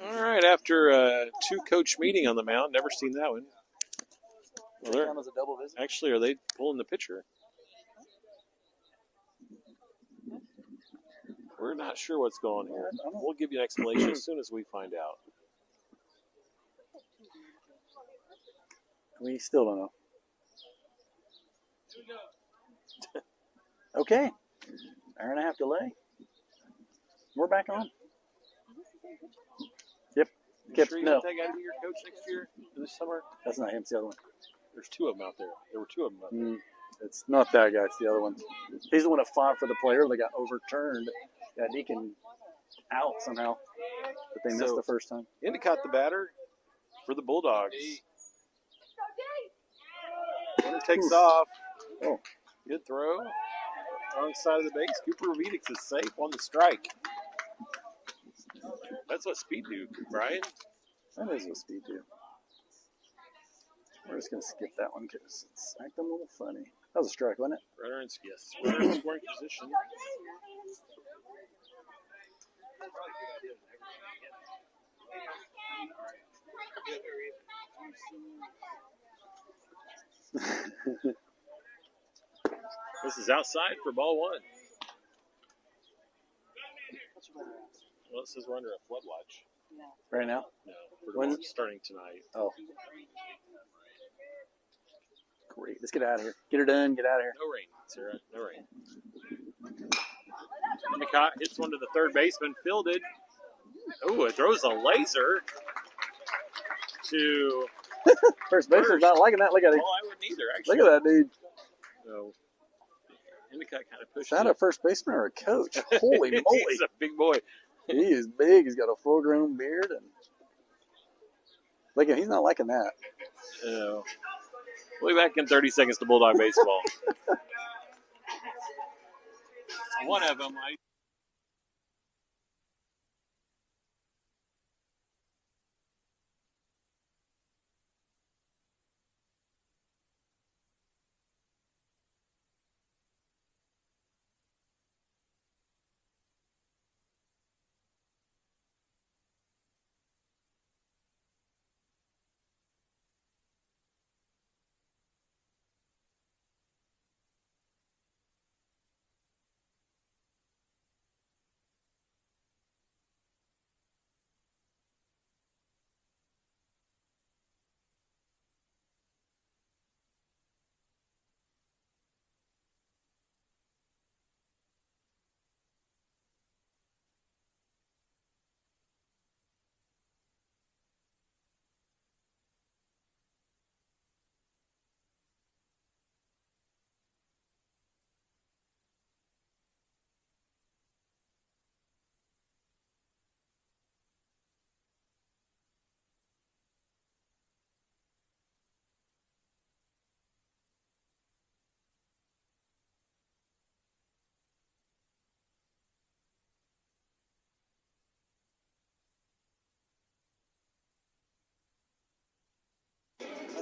All right, after a two-coach meeting on the mound, never seen that one. Well, That was a double visit. actually, are they pulling the pitcher? We're not sure what's going on here. We'll give you an explanation as soon as we find out. We still don't know. Okay. Hour and a half delay. We're back on. Yep. You sure you No. want that guy to be your coach next year, this summer? That's not him. It's the other one. There's two of them out there. There were two of them out there. It's not that guy. It's the other one. He's the one that fought for the player that got overturned. Got Deacon out somehow. But they missed So- the first time. Endicott, the batter for the Bulldogs. Runner takes off. Oh. Good throw. Wrong side of the base. Cooper Ravitix is safe on the strike. That's what speed do, Brian. That is what speed do. We're just going to skip that one because it's acting a little funny. That was a strike, wasn't it? Runner in, yes, runner in scoring position. This is outside for ball one. Well, it says we're under a flood watch. Right now? No, we're When- starting tonight. Oh. Great. Let's get out of here. Get her done. Get out of here. No rain, Sarah. No rain. Endicott hits one to the third baseman, fielded. Oh, it throws a laser to. First baseman's not liking that. Look at Well, him. I wouldn't either, actually. Look at that dude. So, Endicott kind of Is pushed that it. a first baseman or a coach? Holy moly. He's a big boy. He is big. He's got a full-grown beard. And look at, he's not liking that. We'll be back in 30 seconds to Bulldog baseball. One of them,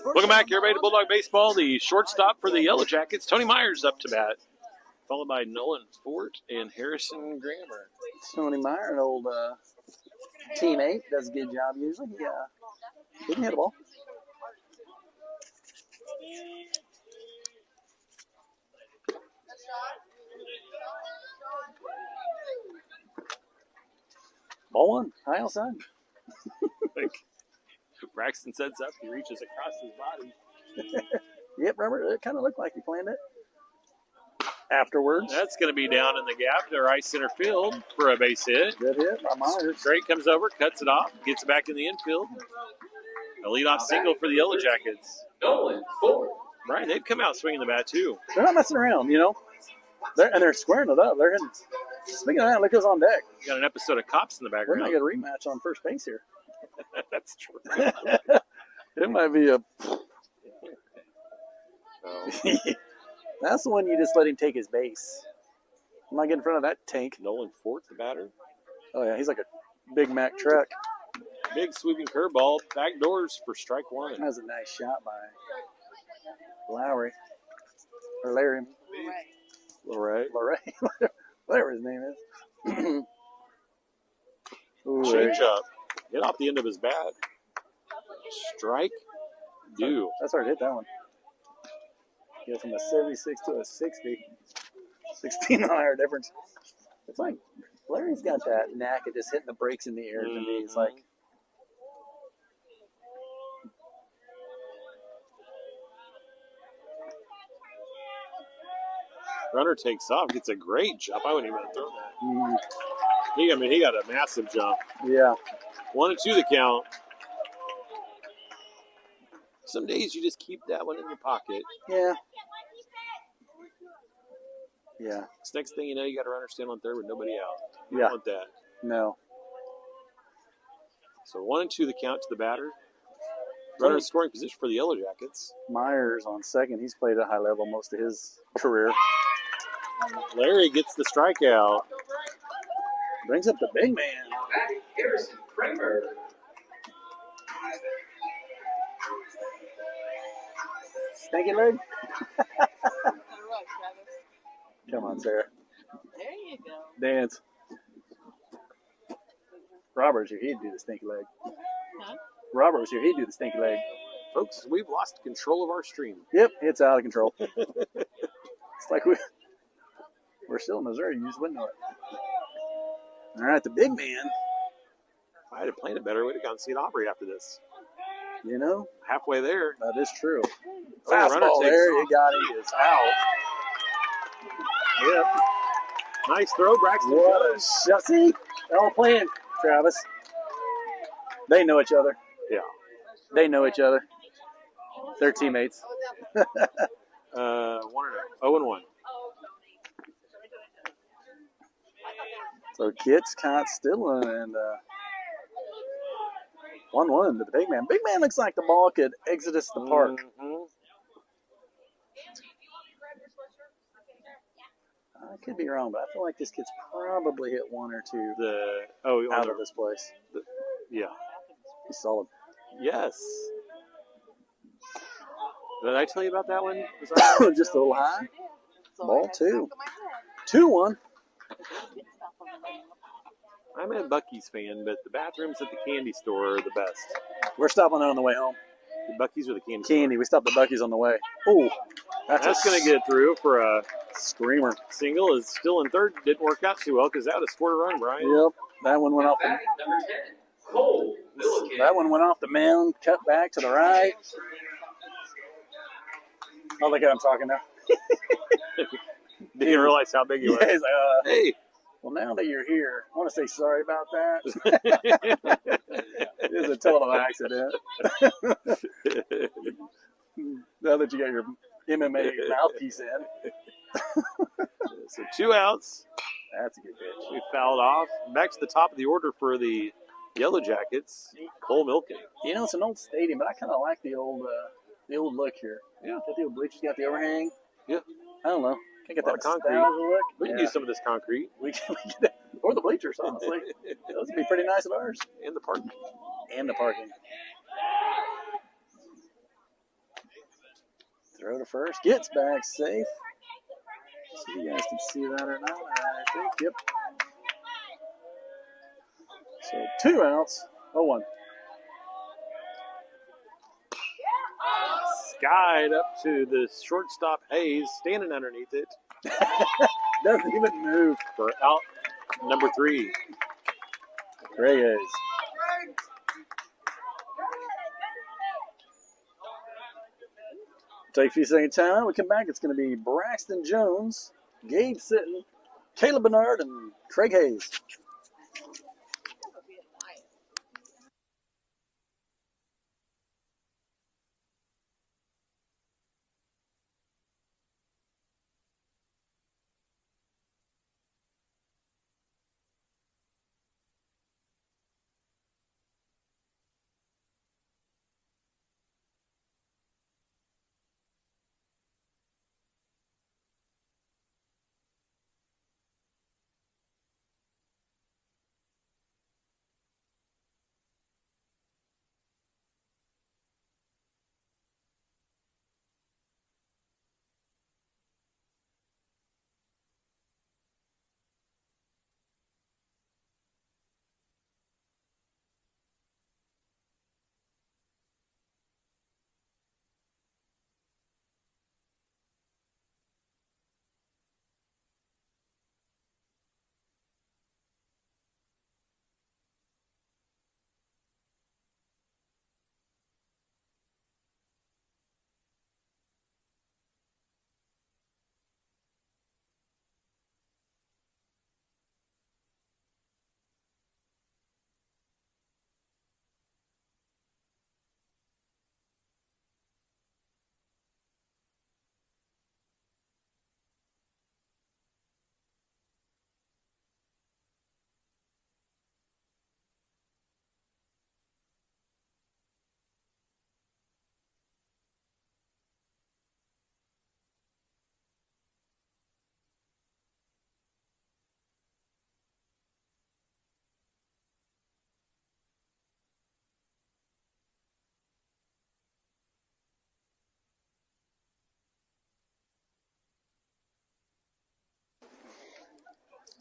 welcome back, everybody, to Bulldog baseball. The shortstop for the Yellow Jackets, Tony Myers, up to bat, followed by Nolan Fort and Harrison Grammer. Tony Meyer, an old teammate, does a good job usually. He can hit a ball. Ball one, high outside. Like Braxton sets up, he reaches across his body. Yep, Robert, it kind of looked like he planned it. Afterwards, That's going to be down in the gap to right center field for a base hit. good hit by Myers. Straight comes over, cuts it off, gets it back in the infield. A leadoff single for the Yellow Jackets. Nolan Ford. Right, they'd come out swinging the bat too. They're not messing around, you know. They're squaring it up. They're hitting. Speaking of that, look who's on deck. You got an episode of Cops in the We're background. gonna get a rematch on first base here. That's true. It might be a. Oh. That's the one you just let him take his base. I'm not getting in front of that tank. Nolan Fort, the batter. Oh yeah, he's like a Big Mac truck. Big sweeping curveball, back doors for strike one. That was a nice shot by Lowry or Larry. Right. Larry, whatever his name is. Ooh, Change up. Hit off the end of his bat. Strike. Do. that's hard to hit that one. Go from a 76 to a 60. 16-mile difference. It's like Larry's got that knack of just hitting the brakes in the air to me. It's like, Runner takes off, gets a great jump. I wouldn't even have thrown that. Mm, He got a massive jump. yeah. 1-2 the count. Some days you just keep that one in your pocket. Yeah. Yeah. Next thing you know, you got a runner stand on third with nobody out. You Yeah. don't want that. No. So 1-2 the count to the batter. Runner in scoring position for the Yellow Jackets. Myers on second. He's played at a high level most of his career. Larry gets the strikeout. Brings up the big man. Harrison Kramer. Stinky leg. Come on, Sarah. There you go. Dance. Robert's here. He'd do the stinky leg. Huh? Robert's here. He'd do the stinky leg. Folks, we've lost control of our stream. Yep, it's out of control. It's like we're still in Missouri. You just wouldn't know it. All right, the big man. If I had planned it better, we'd have gone see an Aubrey after this. You know, Halfway there. that is true. Oh, runner Fastball takes there. off. You got him. It's out. Yep. Nice throw, Braxton. What a Jones. shot. See, they're all playing, Travis. They know each other. Yeah. They know each other. They're teammates. 0-1. So Kitts, Cott, Stillin, and 1-1 to the big man. Big man looks like the ball could exit us the park. Mhm. I could be wrong, but I feel like this kid's probably hit one or two out of this place. Yeah. He's solid. Yes. Did I tell you about that one? Just a little high. So Ball I got two. stuck in my head. 2-1. I'm a Buc-ee's fan, but the bathrooms at the candy store are the best. We're stopping there on the way home. The Buc-ee's or the candy store? Candy. We stopped at Buc-ee's on the way. Oh, That's going to get through for a screamer. single. Is still in third. Didn't work out too well because that would have scored a run, Brian. Yep. That one went off. Batting number 10, Cole Milliken. That one went off the mound, cut back to the right. Oh, look at him talking now. Didn't realize how big he was. Yeah, he's like, Hey. well, now that you're here, I want to say sorry about that. It was a total accident. Now that you got your MMA mouthpiece in. So 2 outs. That's a good pitch. We fouled off. Back to the top of the order for the Yellow Jackets. Cole Milken. You know, it's an old stadium, but I kind of like the old look here. Yeah. Got the old bleachers, got the overhang. Yeah. I don't know. Can't get A lot that of concrete. nostalgia look. We can Yeah. use some of this concrete We can get that. Or the bleachers, honestly. Those would be pretty nice at ours. in the park. And the parking. Throw to first. Gets back safe. See if you guys can see that or not. I think. Yep. So 2 outs. 0-1. Skied up to the shortstop Hayes, standing underneath it Doesn't even move. for out number 3. Great Hayes. Take a few seconds time. We come back. It's going to be Braxton Jones, Gabe Sitton, Caleb Bernard, and Craig Hayes.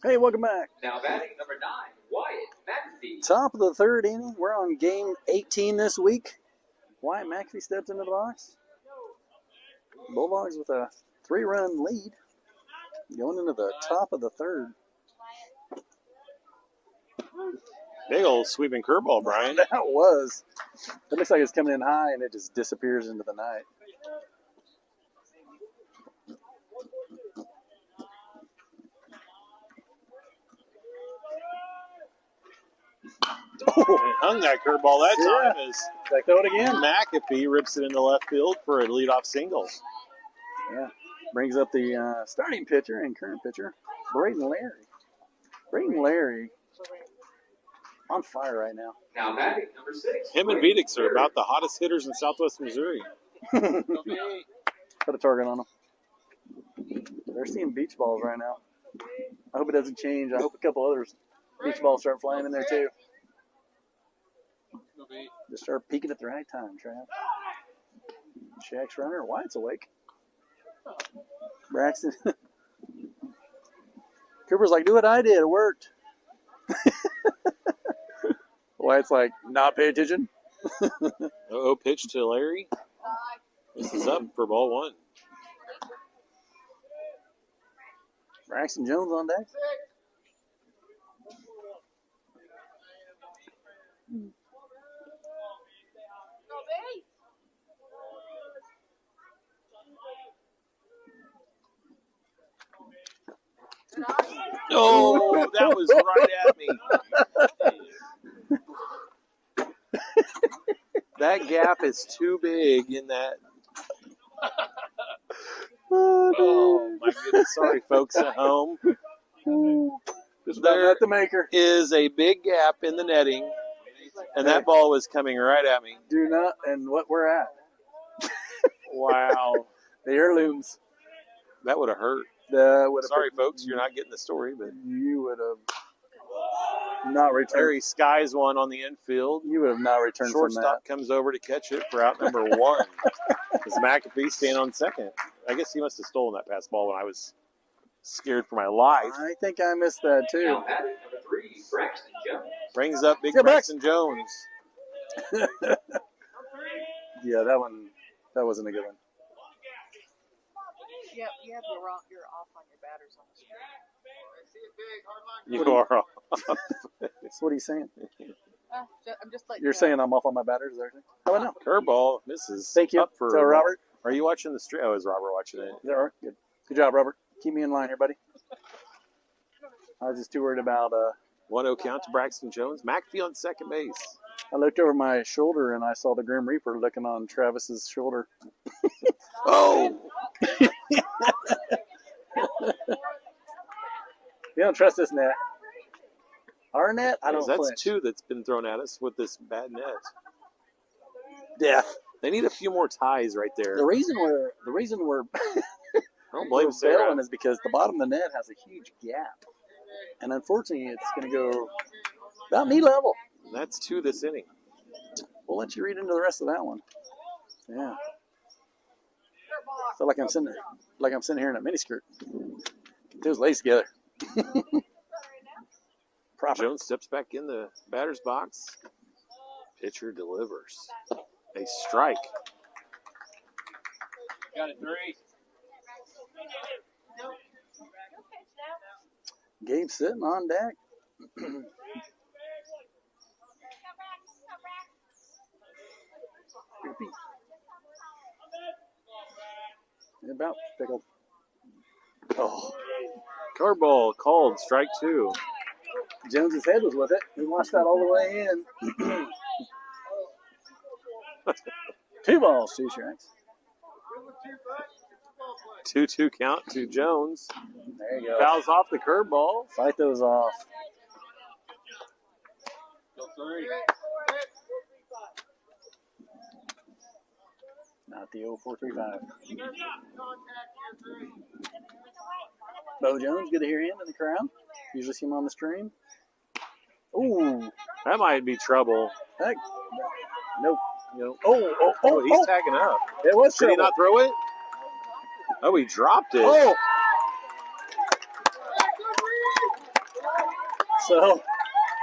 Hey, welcome back. Now batting number 9, Wyatt McAfee. Top of the third inning. We're on game 18 this week. Wyatt McAfee steps into the box. Bulldogs with a 3-run lead going into the top of the third. Big old sweeping curveball, Brian. That was. It looks like it's coming in high and it just disappears into the night. And hung that curveball that time as Did I throw it again? McAfee rips it into left field for a leadoff single. Yeah. Brings up the starting pitcher and current pitcher, Brayton Larry. Brayton Larry on fire right now. Now batting number 6. Him and Vedix are about the hottest hitters in Southwest Missouri. Put a target on them. They're seeing beach balls right now. I hope it doesn't change. I hope a couple others beach balls start flying in there too. Just start peaking at the right time, Trav. Shaq's runner. Wyatt's awake. Braxton. Cooper's like, do what I did. It worked. Wyatt's like, not pay attention. Uh-oh, pitch to Larry. This is up for ball 1. Braxton Jones on deck. Oh, that was right at me. That gap is too big in that. Oh, my goodness. Sorry, folks at home. Just about at the maker. Is a big gap in the netting, and that ball was coming right at me. Do not, and what we're at. Wow. The heirlooms. That would have hurt. Sorry, folks, you're not getting the story, but you would have not returned. Larry skies one on the infield. You would have not returned from that. Shortstop comes over to catch it for out number 1. Because McAfee staying on second. I guess he must have stolen that pass ball when I was scared for my life. I think I missed that too. Now batting number 3, Braxton Jones. Brings up big Yeah, Braxton Jones. Yeah, that wasn't a good one. Yep, you're off on your batters on the screen. You are off. So what are you saying? I'm just like You're saying I'm off on my batters? How about now? Curveball misses. Thank you. Up for So, Robert. Are you watching the stream? Oh, is Robert watching it? Is that all right? Good. Good job, Robert. Keep me in line here, buddy. I was just too worried about 1-0 count to Braxton Jones. McAfee on second base. I looked over my shoulder and I saw the Grim Reaper looking on Travis's shoulder. Oh! You don't trust this net. Our net? I don't That's flinch. 2 that's been thrown at us with this bad net. Death. They need a few more ties right there. The reason we're I don't blame we're Sarah. bailing is because the bottom of the net has a huge gap. And unfortunately, it's going to go about knee level. That's 2 this inning. We'll let you read into the rest of that one. Yeah. I feel like I'm sitting here in a miniskirt. Get those legs together. Proper. Jones steps back in the batter's box. Pitcher delivers. A strike. Got it 3. Gabe sitting on deck. About pickled. Oh, Curveball called. Strike 2. Jones's head was with it. He watched that all the way in. 2 balls, 2 strikes. 2-2 count to Jones. There you go. Fouls off the curveball. Fight those off. Not the 0435. Bo Jones, good to hear him in the crowd. Usually see him on the stream. Ooh, That might be trouble. heck. Nope. Nope. Oh, He's tagging up. It was Did he trouble. not throw it? Oh, he dropped it. Oh, So,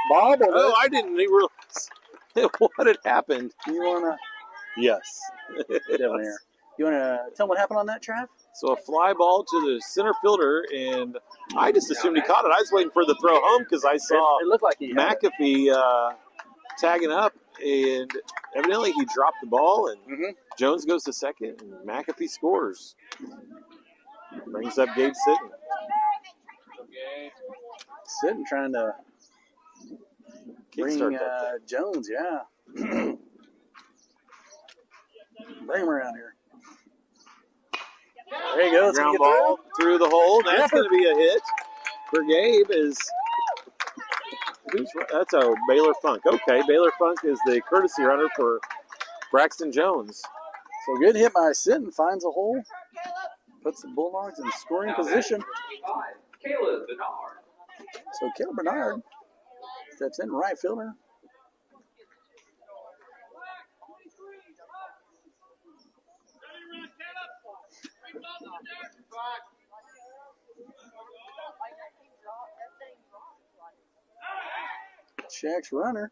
Bob, Oh, I didn't realize what had happened. you want to Yes. down there? You want to tell them what happened on that, Trav? So a fly ball to the center fielder, and I just assumed he caught it. I was waiting for the throw home because I saw It looked like he had it. McAfee tagging up, and evidently he dropped the ball, and Mhm. Jones goes to second, and McAfee scores. Brings up Gabe Sitton. Sitting trying to bring Kickstart that thing. Jones, yeah. Bring him around here. There you go. Let's Ground get ball through the hole. That's Yep. going to be a hit for Gabe. That's a Baylor Funk. Okay, Baylor Funk is the courtesy runner for Braxton Jones. So good hit by Sitton. Finds a hole. Puts the Bulldogs in scoring position. Caleb Bernard. So Caleb Bernard steps in, right fielder. Checks runner.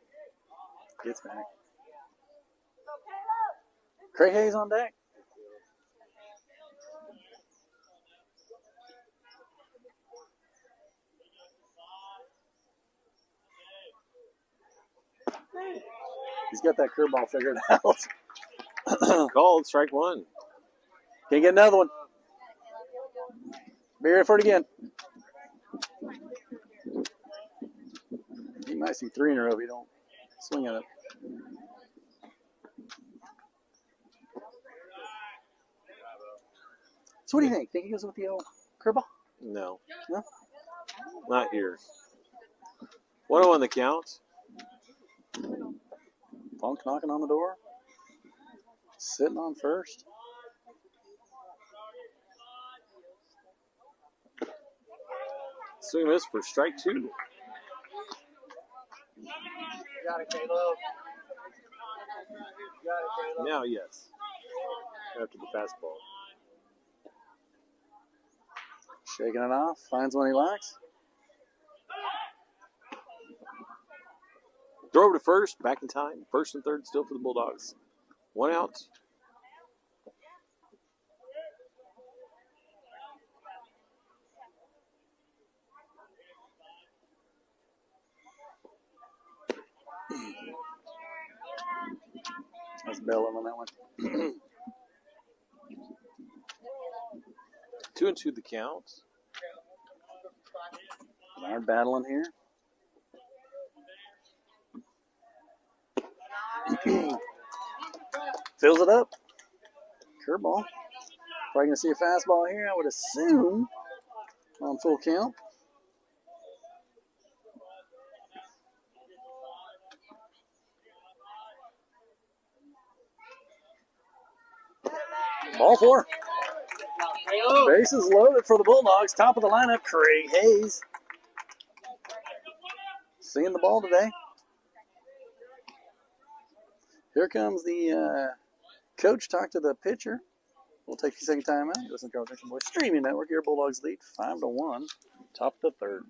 Gets back. Craig Hayes on deck. He's got that curveball figured out. Called strike one. Can't get another one. Be ready for it again. You might see 3 in a row if you don't swing at it. So what do you think? Think he goes with the old curveball? No. No? Not here. 1-0 the count. Funk knocking on the door. Sitting on first. Swing miss for strike two. Got it, Caleb. Got it, Caleb. Now, yes. After the fastball. Shaking it off. Finds one he likes. Throw over to first. Back in time. First and third still for the Bulldogs. 1 out. That's Bellin on that one. 2-2 the count. Bernard battling here. Fills it up. Curveball. Probably going to see a fastball here, I would assume, on full count. Ball 4. Bases loaded for the Bulldogs. Top of the lineup, Craig Hayes. Seeing the ball today. Here comes the coach talk to the pitcher. We'll take a second time out. Listen to Carl Jackson Boys Streaming Network. Your Bulldogs lead 5-1. Top of the third.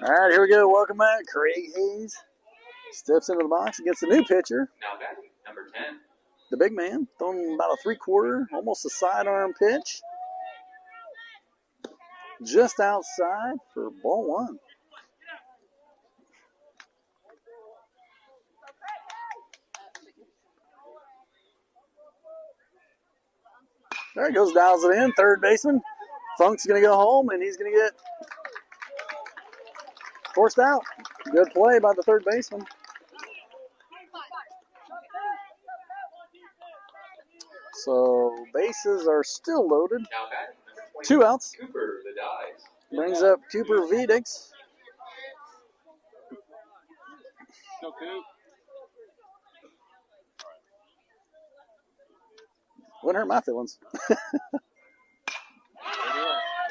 All right, here we go. Welcome back. Craig Hayes steps into the box against the new pitcher. Now batting, number 10. The big man, throwing about a 3/4, almost a sidearm pitch. Just outside for ball one. There he goes, dials it in. Third baseman. Funk's going to go home, and he's going to get forced out. Good play by the third baseman. So bases are still loaded. Now batting, number 20. 2 outs. Cooper, the dies. Brings up Cooper Vedix. Go, Coop. Wouldn't hurt my feelings.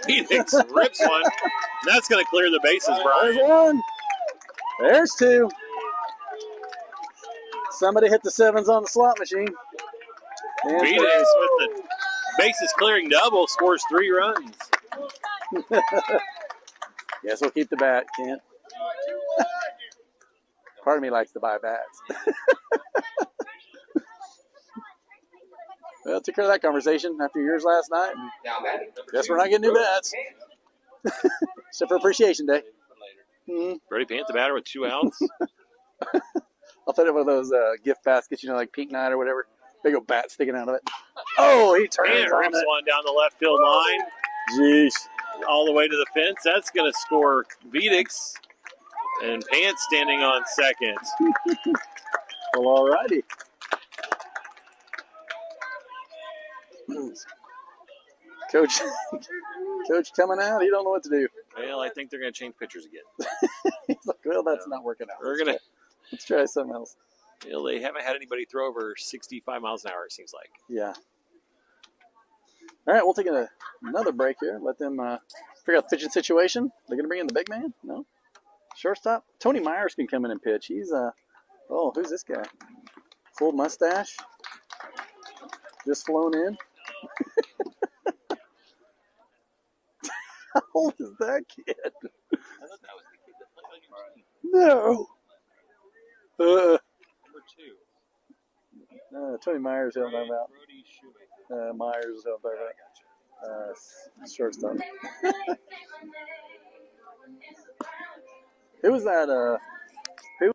Phoenix rips one. That's going to clear the bases, There's Brian. one. There's 2. Somebody hit the 7s on the slot machine. And Phoenix with the bases clearing double scores 3 runs. Guess we'll keep the bat, Kent. Part of me likes to buy bats. Well, took care of that conversation after yours last night. And Now batting, number guess 2. we're not getting new bats. Except for Appreciation Day. Mm-hmm. Brody Pant, the batter, with 2 outs. I'll put it one of those gift baskets, you know, like Pink Night or whatever. Big old bat sticking out of it. Oh, he turns Pant on rips it. one down the left field line, Jeez. all the way to the fence. That's going to score Vedix. And Pant standing on second. Well, all righty. Coach coming out. He don't know what to do. Well, I think they're going to change pitchers again. He's like, well, that's not working out. We're going to. Let's try something else. Well, they haven't had anybody throw over 65 miles an hour, it seems like. Yeah. All right, we'll take another break here. Let them figure out the pitching situation. They're going to bring in the big man? No? Shortstop? Tony Myers can come in and pitch. He's, who's this guy? Full mustache. Just flown in. How old is that kid? I thought that was the kid that played on your team. No. Number 2. Tony Myers helped them out. Brody Shoemaker. Myers helped them out. Shortstop. Who was that? Who?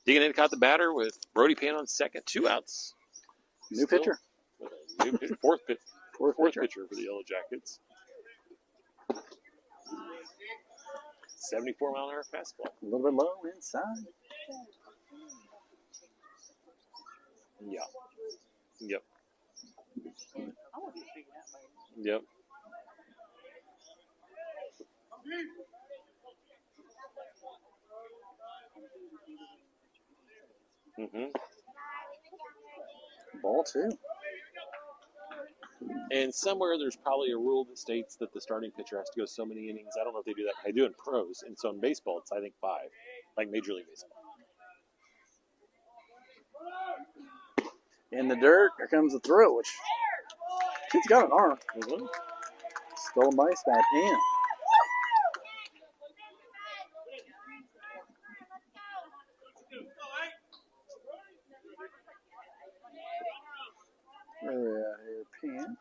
Digging in, caught the batter with Brody Pant on second. 2 outs. New Still pitcher. with a new pitcher. Fourth Pitcher. pitcher for the Yellow Jackets. 74-mile-an-hour fastball. A little bit low inside. Yeah. Yep. I want you to figure that way. Yep. Mm-hmm. Ball 2. And somewhere there's probably a rule that states that the starting pitcher has to go so many innings. I don't know if they do that. They do in pros. And so in baseball, it's, I think, 5, like Major League Baseball. In the dirt, here comes the throw, which kid's got an arm. Mm-hmm. Stolen base back in. Where are we at here? Pant.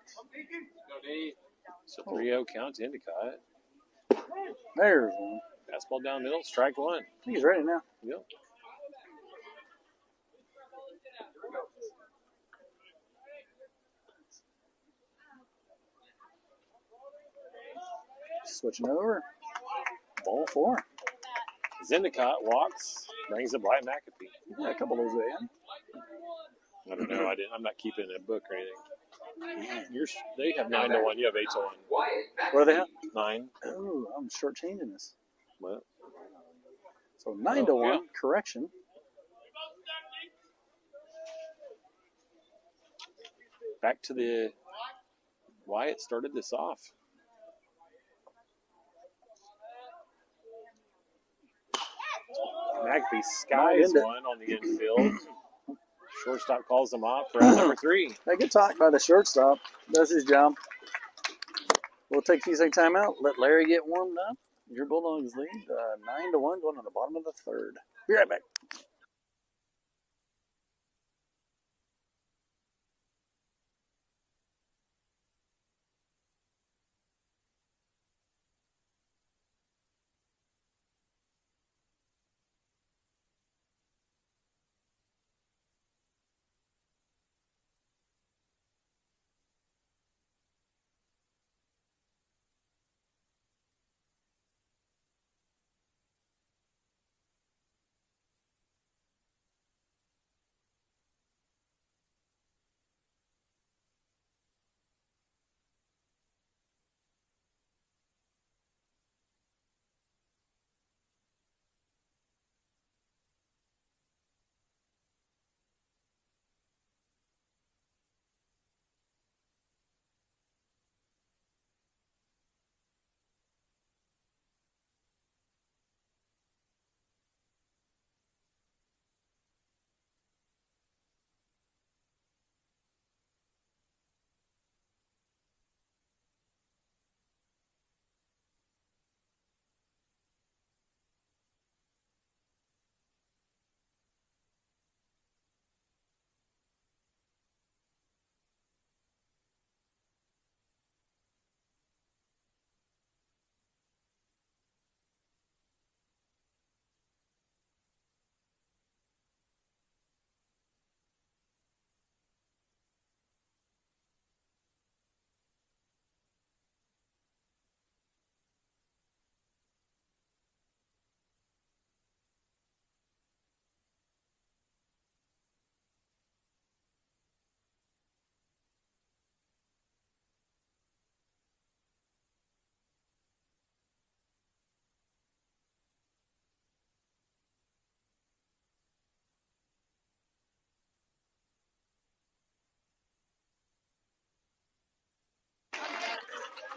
So 3-0 count to Endicott. There's one. Fastball down middle, strike 1. I think he's ready now. Yep. Switching over. Ball 4. Endicott walks, brings up Wyatt McAfee. Yeah, a couple of those in. I don't know. I'm not keeping a book or anything. They have 9-1. You have 8-1. What do they have? 9. Oh, I'm shortchanging this. What? So 9-1. Yeah. Correction. Back to the Wyatt started this off. McAfee skies one on the infield. Shortstop calls him off for out number 3. Hey, good talk by the shortstop. Does his job. We'll take a few second timeout. Let Larry get warmed up. Your Bulldogs lead 9-1 going to the bottom of the 3rd. Be right back.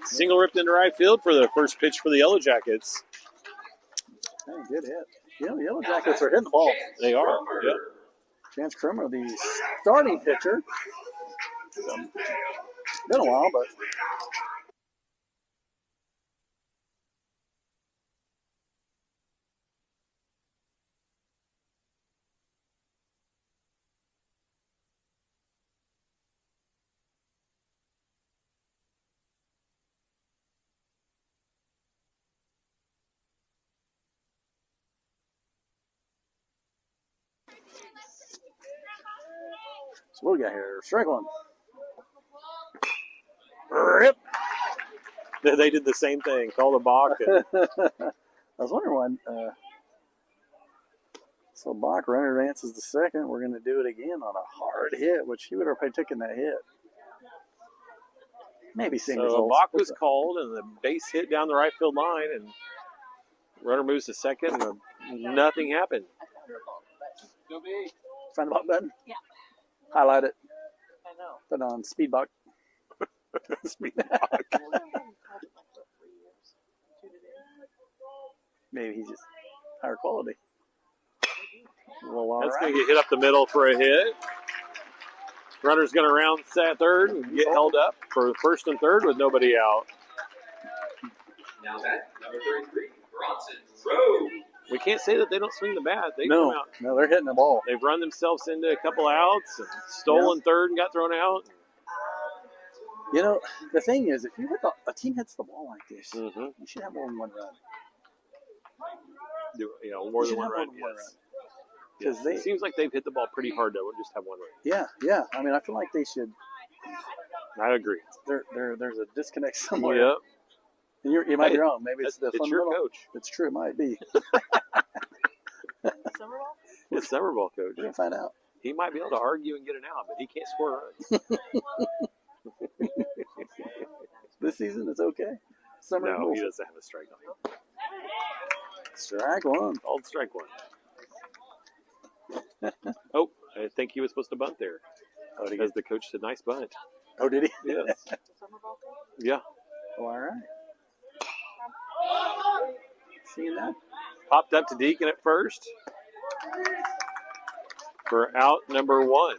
Single ripped into right field for the first pitch for the Yellow Jackets. Hey, good hit. Yeah, the Yellow Jackets are hitting the ball. They are. Yep. Chance Krummer, the starting pitcher. Been a while, but so what do we got here? Strike 1. Rip. They did the same thing. Call the balk. And I was wondering why. So Bach runner advances to second. We're going to do it again on a hard hit, which he would have probably taken that hit. Maybe same So a results. balk was called, and the base hit down the right field line, and runner moves to second, and nothing happened. Find the block button. Yeah. Highlight it. I know. Put it on speed block. Speed balk. Maybe he's just higher quality. Well, That's all going to right. get hit up the middle for a hit. Runner's going to round third and get held up for first and third with nobody out. Now that number 33, Bronson Rowe. We can't say that they don't swing the bat. They No, come out. no, they're hitting the ball. They've run themselves into a couple outs and stolen third and got thrown out. You know, the thing is, if you hit a team hits the ball like this, Mm-hmm. you should have more than one run. More You than should one have run. more than one Yes. Because Yes. they, It seems like they've hit the ball pretty hard, though. We'll just have one run. yeah. I mean, I feel like they should. I agree. There's a disconnect somewhere. Yep. And you might Hey, be wrong. Maybe it's the It's your fundamental. coach. It's true. It might be. Summerball? It's summer ball coach. We're gonna find out. He might be able to argue and get an out, but he can't score runs. This season, it's okay. Summer No, rules. he doesn't have a strike on him. Strike one. Called strike one. Oh, I think he was supposed to bunt there. Oh, did he? Because the coach said, nice bunt. Oh, did he? Yes. Summerball? Yeah. Oh, all right. Seeing that? Popped up to Deacon at first for out number one.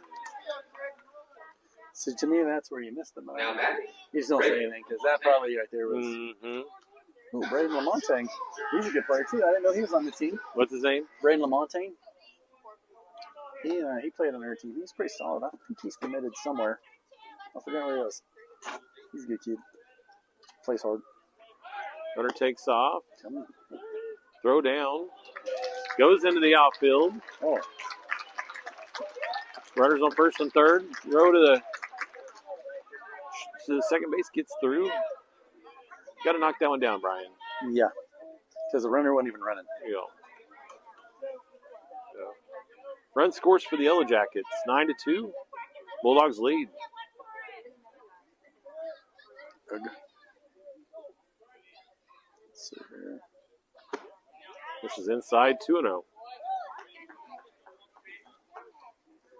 So to me, that's where you missed the most. Now that You just don't say anything because that probably right there was. Mm-hmm. Oh, Braden Lamontagne. He's a good player too. I didn't know he was on the team. What's his name? Braden Lamontagne. He played on their team. He's pretty solid. I think he's committed somewhere. I forgot where he was. He's a good kid. Plays hard. Runner takes off. Come on. Throw down. Goes into the outfield. Oh, Runners on first and third. Throw to the second base. Gets through. Got to knock that one down, Brian. yeah. Because the runner wasn't even running. Yeah. Run scores for the Yellow Jackets. 9-2. Bulldogs lead. Good. Let's see here. This is inside 2-0.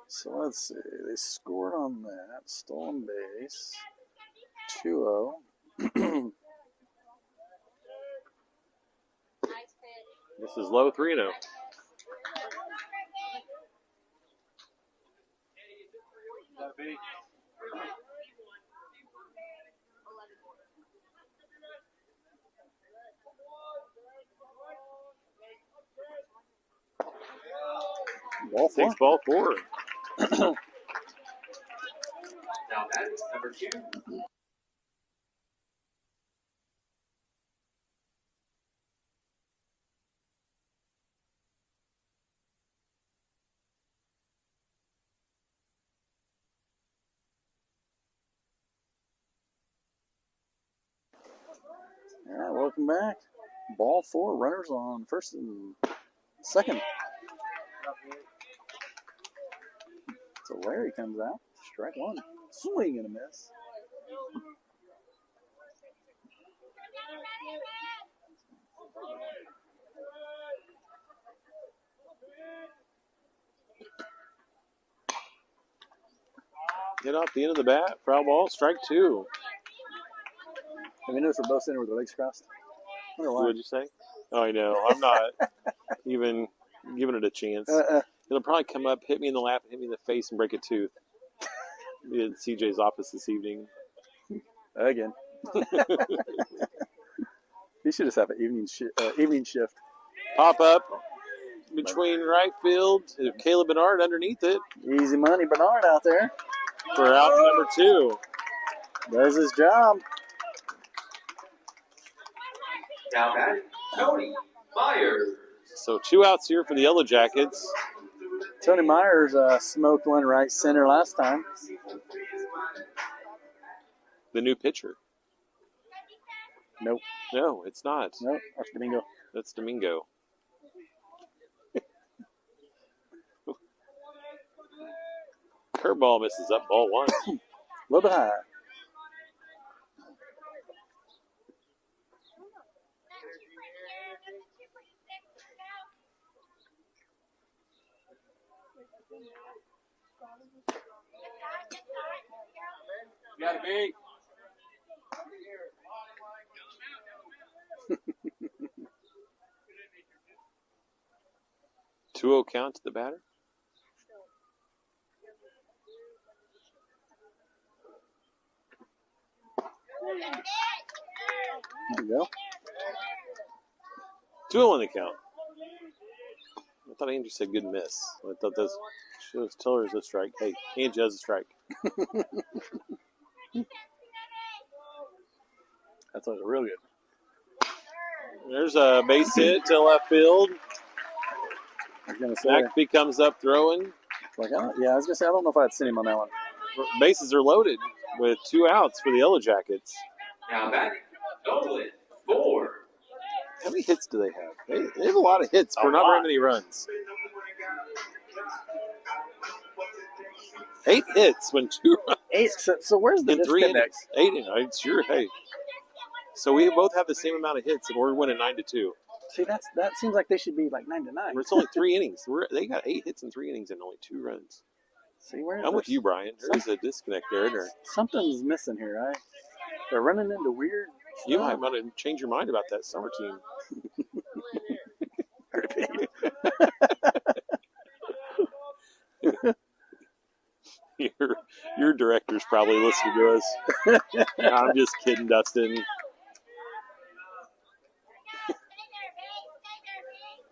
So let's see. They scored on that. Stolen base. 2-0. This is low 3-0. Ball four. Takes ball four. now that number 2, All right, welcome back. Ball four. Runners on first and second. So Larry comes out. Strike one. Swing and a miss. Hit off the end of the bat. Foul ball. Strike two. Have you noticed we're both sitting with our legs crossed? I wonder What why. did you say? Oh, I know. I'm not even giving it a chance. It'll probably come up, hit me in the lap, hit me in the face, and break a tooth. Be at CJ's office this evening. Again. He should just have an evening shift. Pop up between right field. Caleb Bernard underneath it Easy money, Bernard out there. for out number two. Does his job. now that Tony Myers. So 2 outs here for the Yellow Jackets. Tony Myers smoked one right center last time. The new pitcher. Nope. No, it's not. Nope. That's Domingo. That's Domingo. Curveball misses up, ball one. A little bit high. Gotta be. 2-0 count to the batter. There you go. 2-0 on the count. I thought Angie said good miss. I thought this shows Tiller's a strike. Hey, Angie has a strike. That's real good. There's a base hit to left field. I was gonna say, McAfee comes up throwing. like, I was gonna say, I don't know if I'd seen him on that one. Bases are loaded with 2 outs for the Yellow Jackets. Now back. Nolan, 4. How many hits do they have? They have a lot of hits for not very many runs. 8 hits when 2 runs. 8. So where's the In 3 disconnect? innings. 8 innings. Sure. Hey. So we both have the same amount of hits, and we're winning 9-2. See, that seems like they should be like 9-9. It's only 3 innings. They got 8 hits in 3 innings and only 2 runs. See, where I'm with you, Brian. There's a disconnect there. Something's missing here. They're running into weird. You might want to change your mind about that summer team. Your director's probably listening to us. I'm just kidding, Dustin.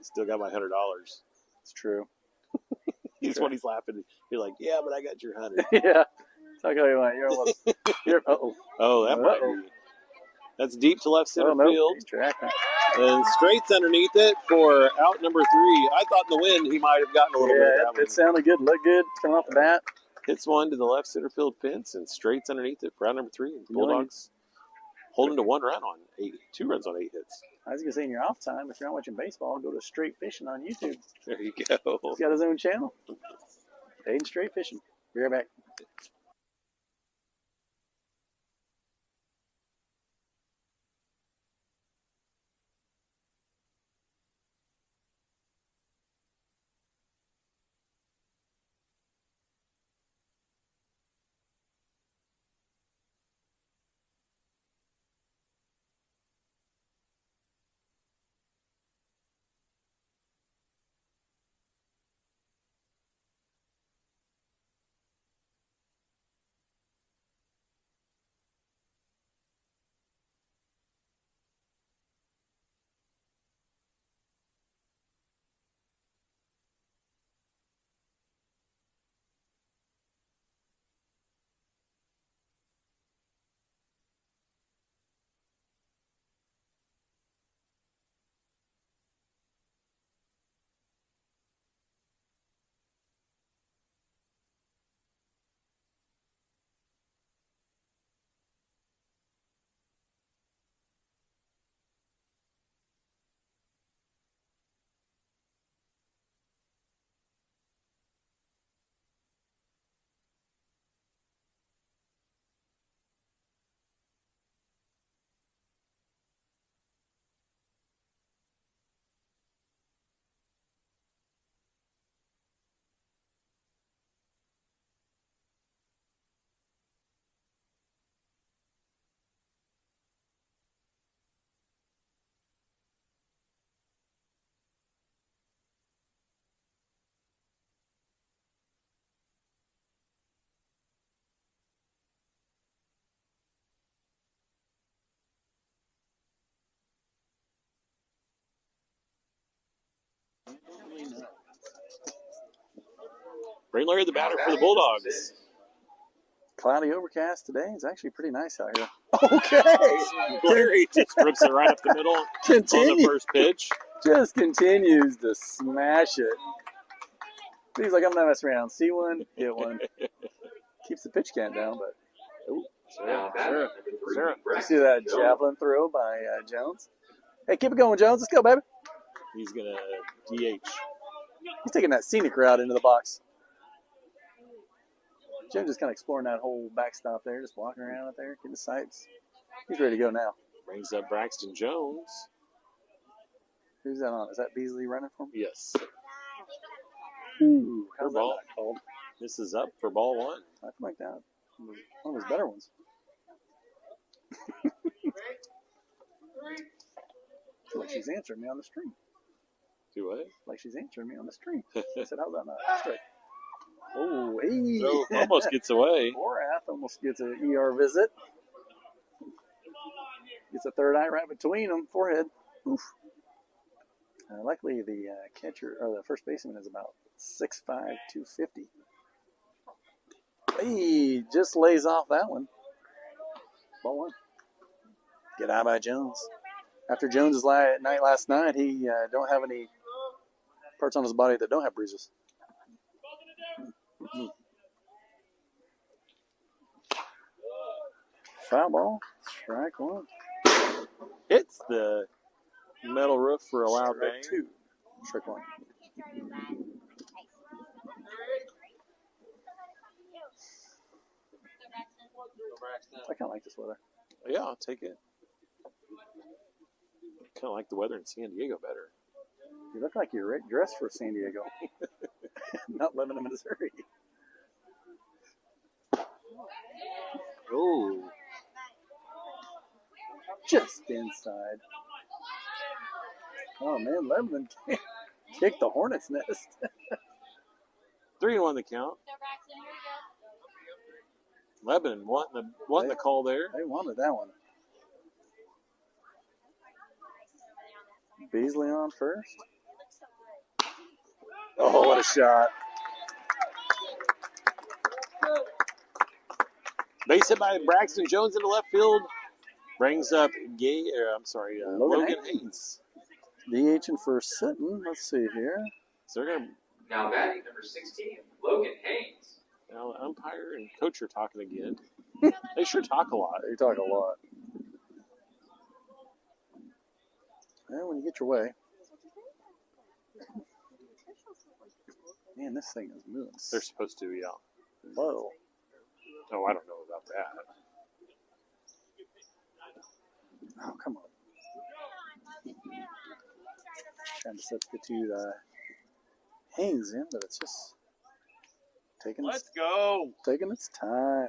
Still got my $100. It's true. He's when he's laughing. You're like, yeah, but I got your 100. Yeah. It's okay. You're almost. Oh, that might be. That's deep to left center field. He's tracking. And Straight's underneath it for out number 3. I thought in the wind he might have gotten a little bit of that it sounded good. Looked good. Coming off the bat. Hits one to the left center field fence, and Straight's underneath it for out number 3. And Bulldogs holding to 1 run on 2 runs on 8 hits. I was going to say, in your off time, if you're not watching baseball, go to Straight Fishing on YouTube. There you go. He's got his own channel. Aiden Straight Fishing. Be right back. Brain Larry, the batter for the Bulldogs. Cloudy overcast today. It's actually pretty nice out here. Okay. Larry just rips it right up the middle on the first pitch. Just continues to smash it. He's like, I'm not messing around. See one, hit one. Keeps the pitch count down, but. Sure. You see that javelin throw by Jones? Hey, keep it going, Jones. Let's go, baby. He's going to DH. He's taking that scenic route into the box. Jim just kind of exploring that whole backstop there, just walking around out there, getting the sights. He's ready to go now. Brings up Braxton Jones. Who's that on? Is that Beasley running for him? Yes. Ooh, how's that Curveball. not called? This is up for ball one. I feel like that was one of his better ones. Like she's answering me on the stream. Do what? Like she's answering me on the stream. I said, how's that not straight? Oh, hey. So almost gets away. Borath almost gets an ER visit. Gets a third eye right between them, forehead. Oof. Luckily, the catcher or the first baseman is about 6'5", 250. He just lays off that one. Ball one. Get out by Jones. After Jones' night last night, he don't have any parts on his body that don't have bruises. Foul ball. Strike one. Hits the metal roof for a loud Strike bang. two. Strike one. I kind of like this weather. Yeah, I'll take it. Kind of like the weather in San Diego better. You look like you're dressed for San Diego. Not Lebanon, Missouri. Oh, Just inside. Oh, man, Lebanon kicked the hornet's nest. 3-1 the count. Lebanon wanting the call there. They wanted that one. Beasley on first. Oh, what a shot. Base hit by Braxton Jones into left field. Brings up Logan Haynes. DHing for Sitton. Let's see here. So they're going to Now batting number 16, Logan Haynes. now the umpire and coach are talking again. They sure talk a lot. They talk a lot. Well, when you get your way. Man, this thing is moving They're supposed to, yeah. slow. Oh, I don't know about that. Oh, come on. Trying to substitute Haynes in, but it's just taking Let's go. its time.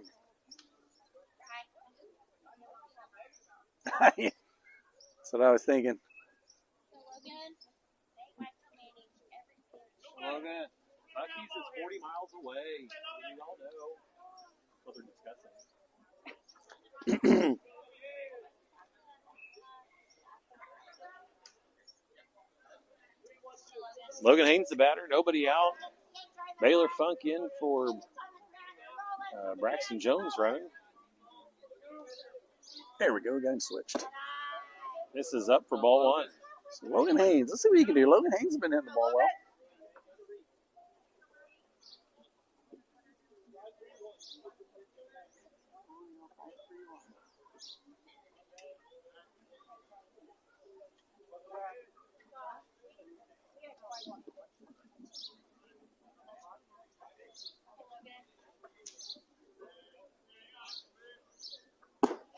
That's what I was thinking. Logan, Bucky's is 40 miles away. We all know what they're discussing. Logan Haynes the batter, nobody out. Baylor Funk in for Braxton Jones running. There we go. Got him switched. This is up for ball one. So Logan Haynes. Let's see what he can do. Logan Haynes has been hitting the ball well.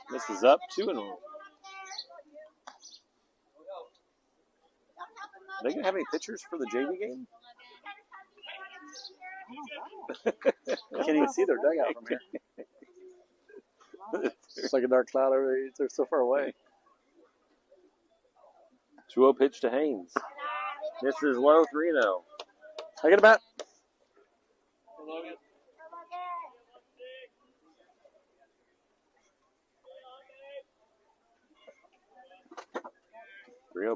This is up 2-0. Are they going to have any pitchers for the JV game? I can't even see their dugout from here. It's like a dark cloud over there. They're so far away. 2-0 pitch to Haynes. This is low 3-0. I get a bat.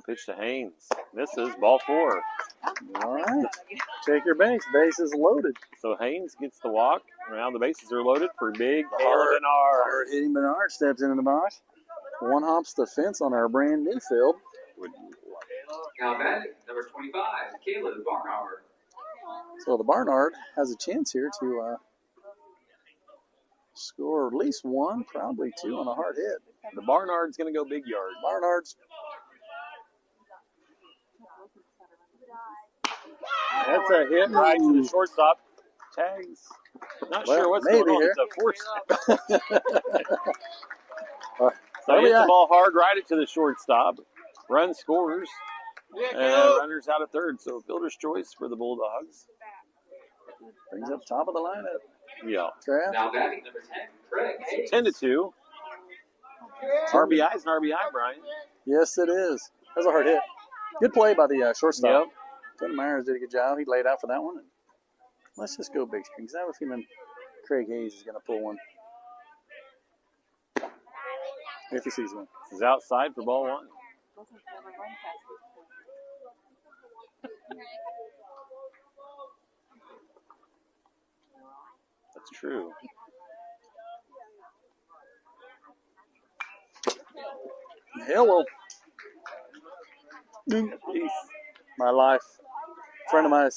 Pitch to Haynes. This is ball 4. All right. Take your base. Base is loaded. So Haynes gets the walk. Now the bases are loaded for big Hard Bernard. hitting Bernard steps into the box. One hops the fence on our brand new field. Now batting number 25, Caleb Barnhauer. So the Barnard has a chance here to score at least one, probably two on a hard hit. The Barnard's going to go big yard. Barnard's. That's a hit right to the shortstop. Tags. Not Well, sure what's maybe going on. here. It's a force. Where So he we hits at? the ball hard right it to the shortstop. Run scores. And runners out at third. So fielder's choice for the Bulldogs. Brings up top of the lineup. Yeah. Kraft. Now batting number 10, Craig Hayes. 10-2. RBI is an RBI, Brian. Yes, it is. That was a hard hit. Good play by the shortstop. Yep. Tony Myers did a good job. He laid out for that one. Let's just go big strings. I have a feeling Craig Hayes is going to pull one. If he sees one. This is outside for ball one. That's true. Hello. My life. Friend of mine.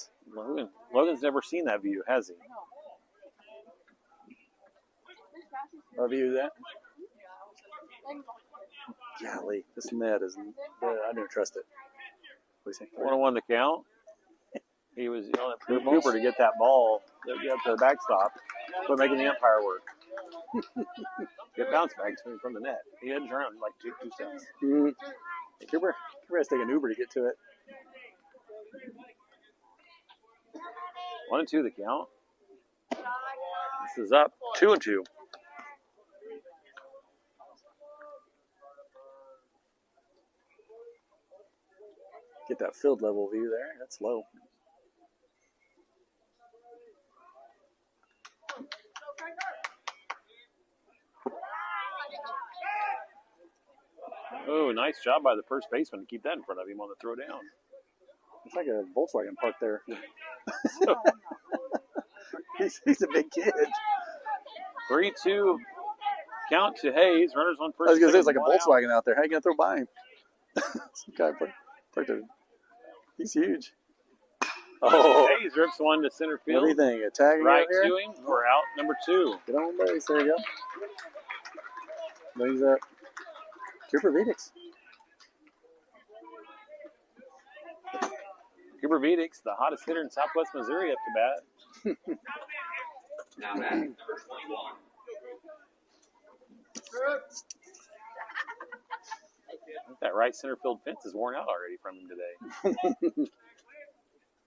Logan's never seen that view, has he? I'll view that. Golly, this net is. I don't trust it. What do you think? 1-1 to count. He was yelling at Cooper to get that ball, get up to the backstop, quit making the umpire work. Get bounce back to him from the net. He had to turn around like two steps. Mm-hmm. Cooper has to take an Uber to get to it. 1-2 the count. This is up 2-2. Get that field level view there. That's low. Oh, nice job by the first baseman to keep that in front of him on the throw down. It's like a Volkswagen parked there. he's a big kid. 3-2 count to Hayes. Runners on first. I was going to say, it's like a One out. Volkswagen out there. How are you going to throw by him? Some guy parked there. He's huge. Oh, Hayes rips one to center what do you field. think? A tag Right here? to him for out number 2. Get on base. There you go. Brings up Cooper Vedix. Cooper Vedix, the hottest hitter in Southwest Missouri up to bat. Now batting number 21. I think that right center field fence is worn out already from him today.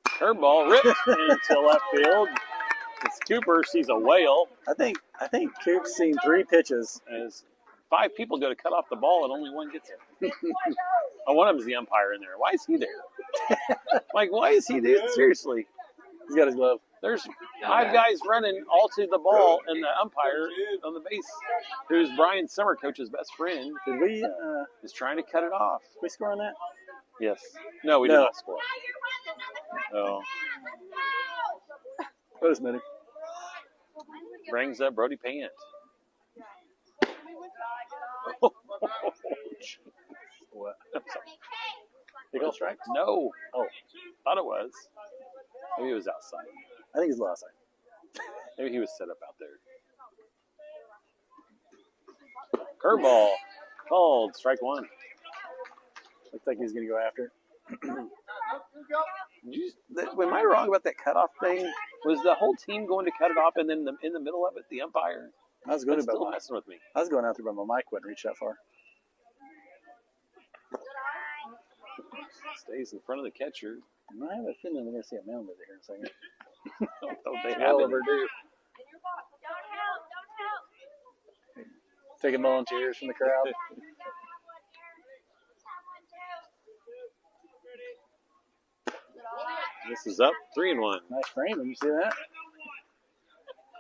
Curveball ripped into left field. It's Cooper sees a whale I think Coop's seen 3 pitches. as 5 people go to cut off the ball and only one gets it. Oh, one of them is the umpire in there. Why is he there? Like, why is he there? Seriously. He's got his glove. There's 5 guys running all to the ball and the umpire on the base, who's Brian Summer, coach's best friend, Did we is trying to cut it off. score on that? Yes. No, we did No. not score. Oh. Wait a minute. Brings up Brody Pant. What? Big old strike? No. Oh. Thought it was. Maybe it was outside. I think it's the last side. Maybe he was set up out there. Curveball. Called. Strike 1. Looks like he's going to go after. Am I wrong about that cutoff thing? Was the whole team going to cut it off and then in the middle of it, the umpire? I was going That's still to, messing with me. I was going out there, but my mic wouldn't reach that far. Stays in front of the catcher. And I have a feeling we're going to see a mound over here in a second. Don't they have Well it? overdue. Taking volunteers from the crowd. This is up 3-1. Nice framing. You see that?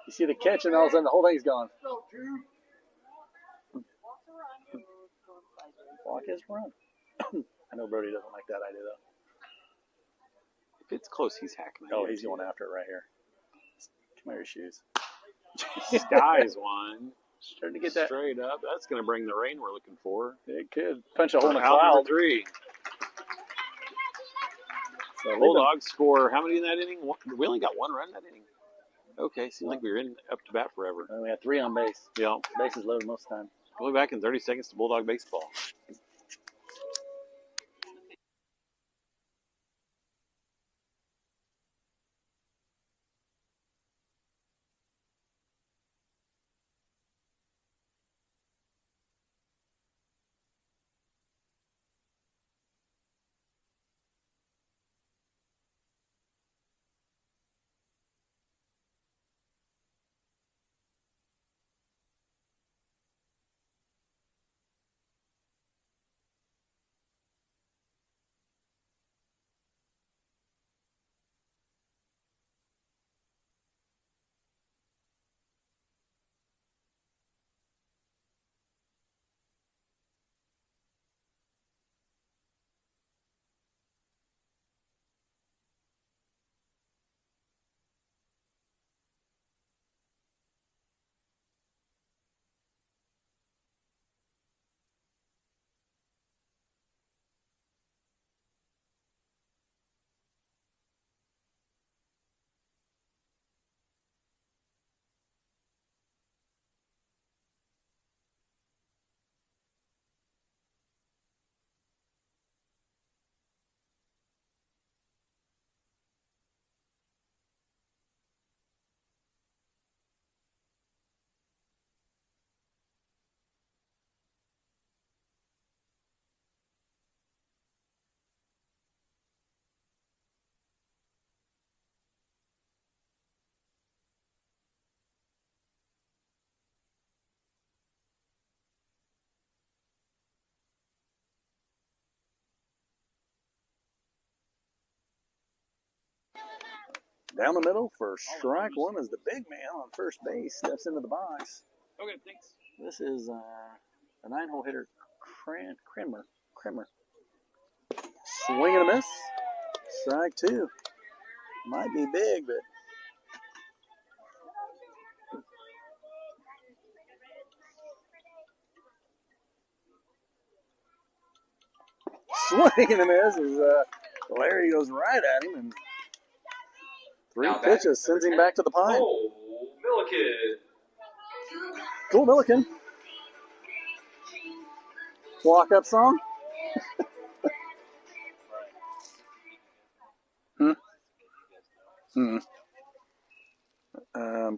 You see the catch, and all of a sudden the whole thing's gone. Block his run. I know Brody doesn't like that idea, though. If it's close, he's hacking. Oh, he's going after it right here. Come out your shoes. Skies one. Starting to get that. Straight up. That's going to bring the rain we're looking for. It could punch a hole in a Out cloud. number 3. So Bulldogs score how many in that inning? We only got 1 run in that inning. Okay, seems like we were in up to bat forever. we had 3 on base. Yeah. Base is loaded most of the time. We'll be back in 30 seconds to Bulldog baseball. Down the middle for strike one is the big man on first base. Steps into the box. Okay, thanks. This is a 9-hole hitter, Krimmer. Swing and a miss. Strike two. Might be big, but swing and a miss is Larry goes right at him, and three Now pitches sends him back to the pine. Oh, Milliken. Cool Milliken. Walk up song.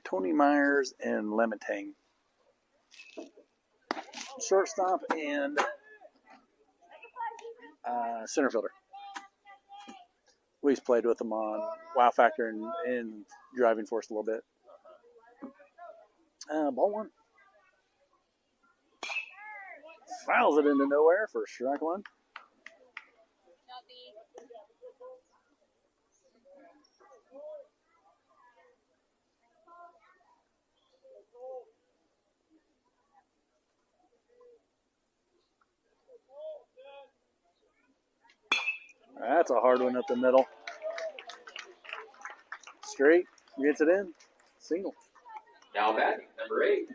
Tony Myers and Lemitang. Shortstop and center fielder. We've played with them on Wow Factor and Driving Force a little bit. Ball one. Fouls it into nowhere for strike one. That's a hard one up the middle. Straight, gets it in. Single. Now batting, number 8,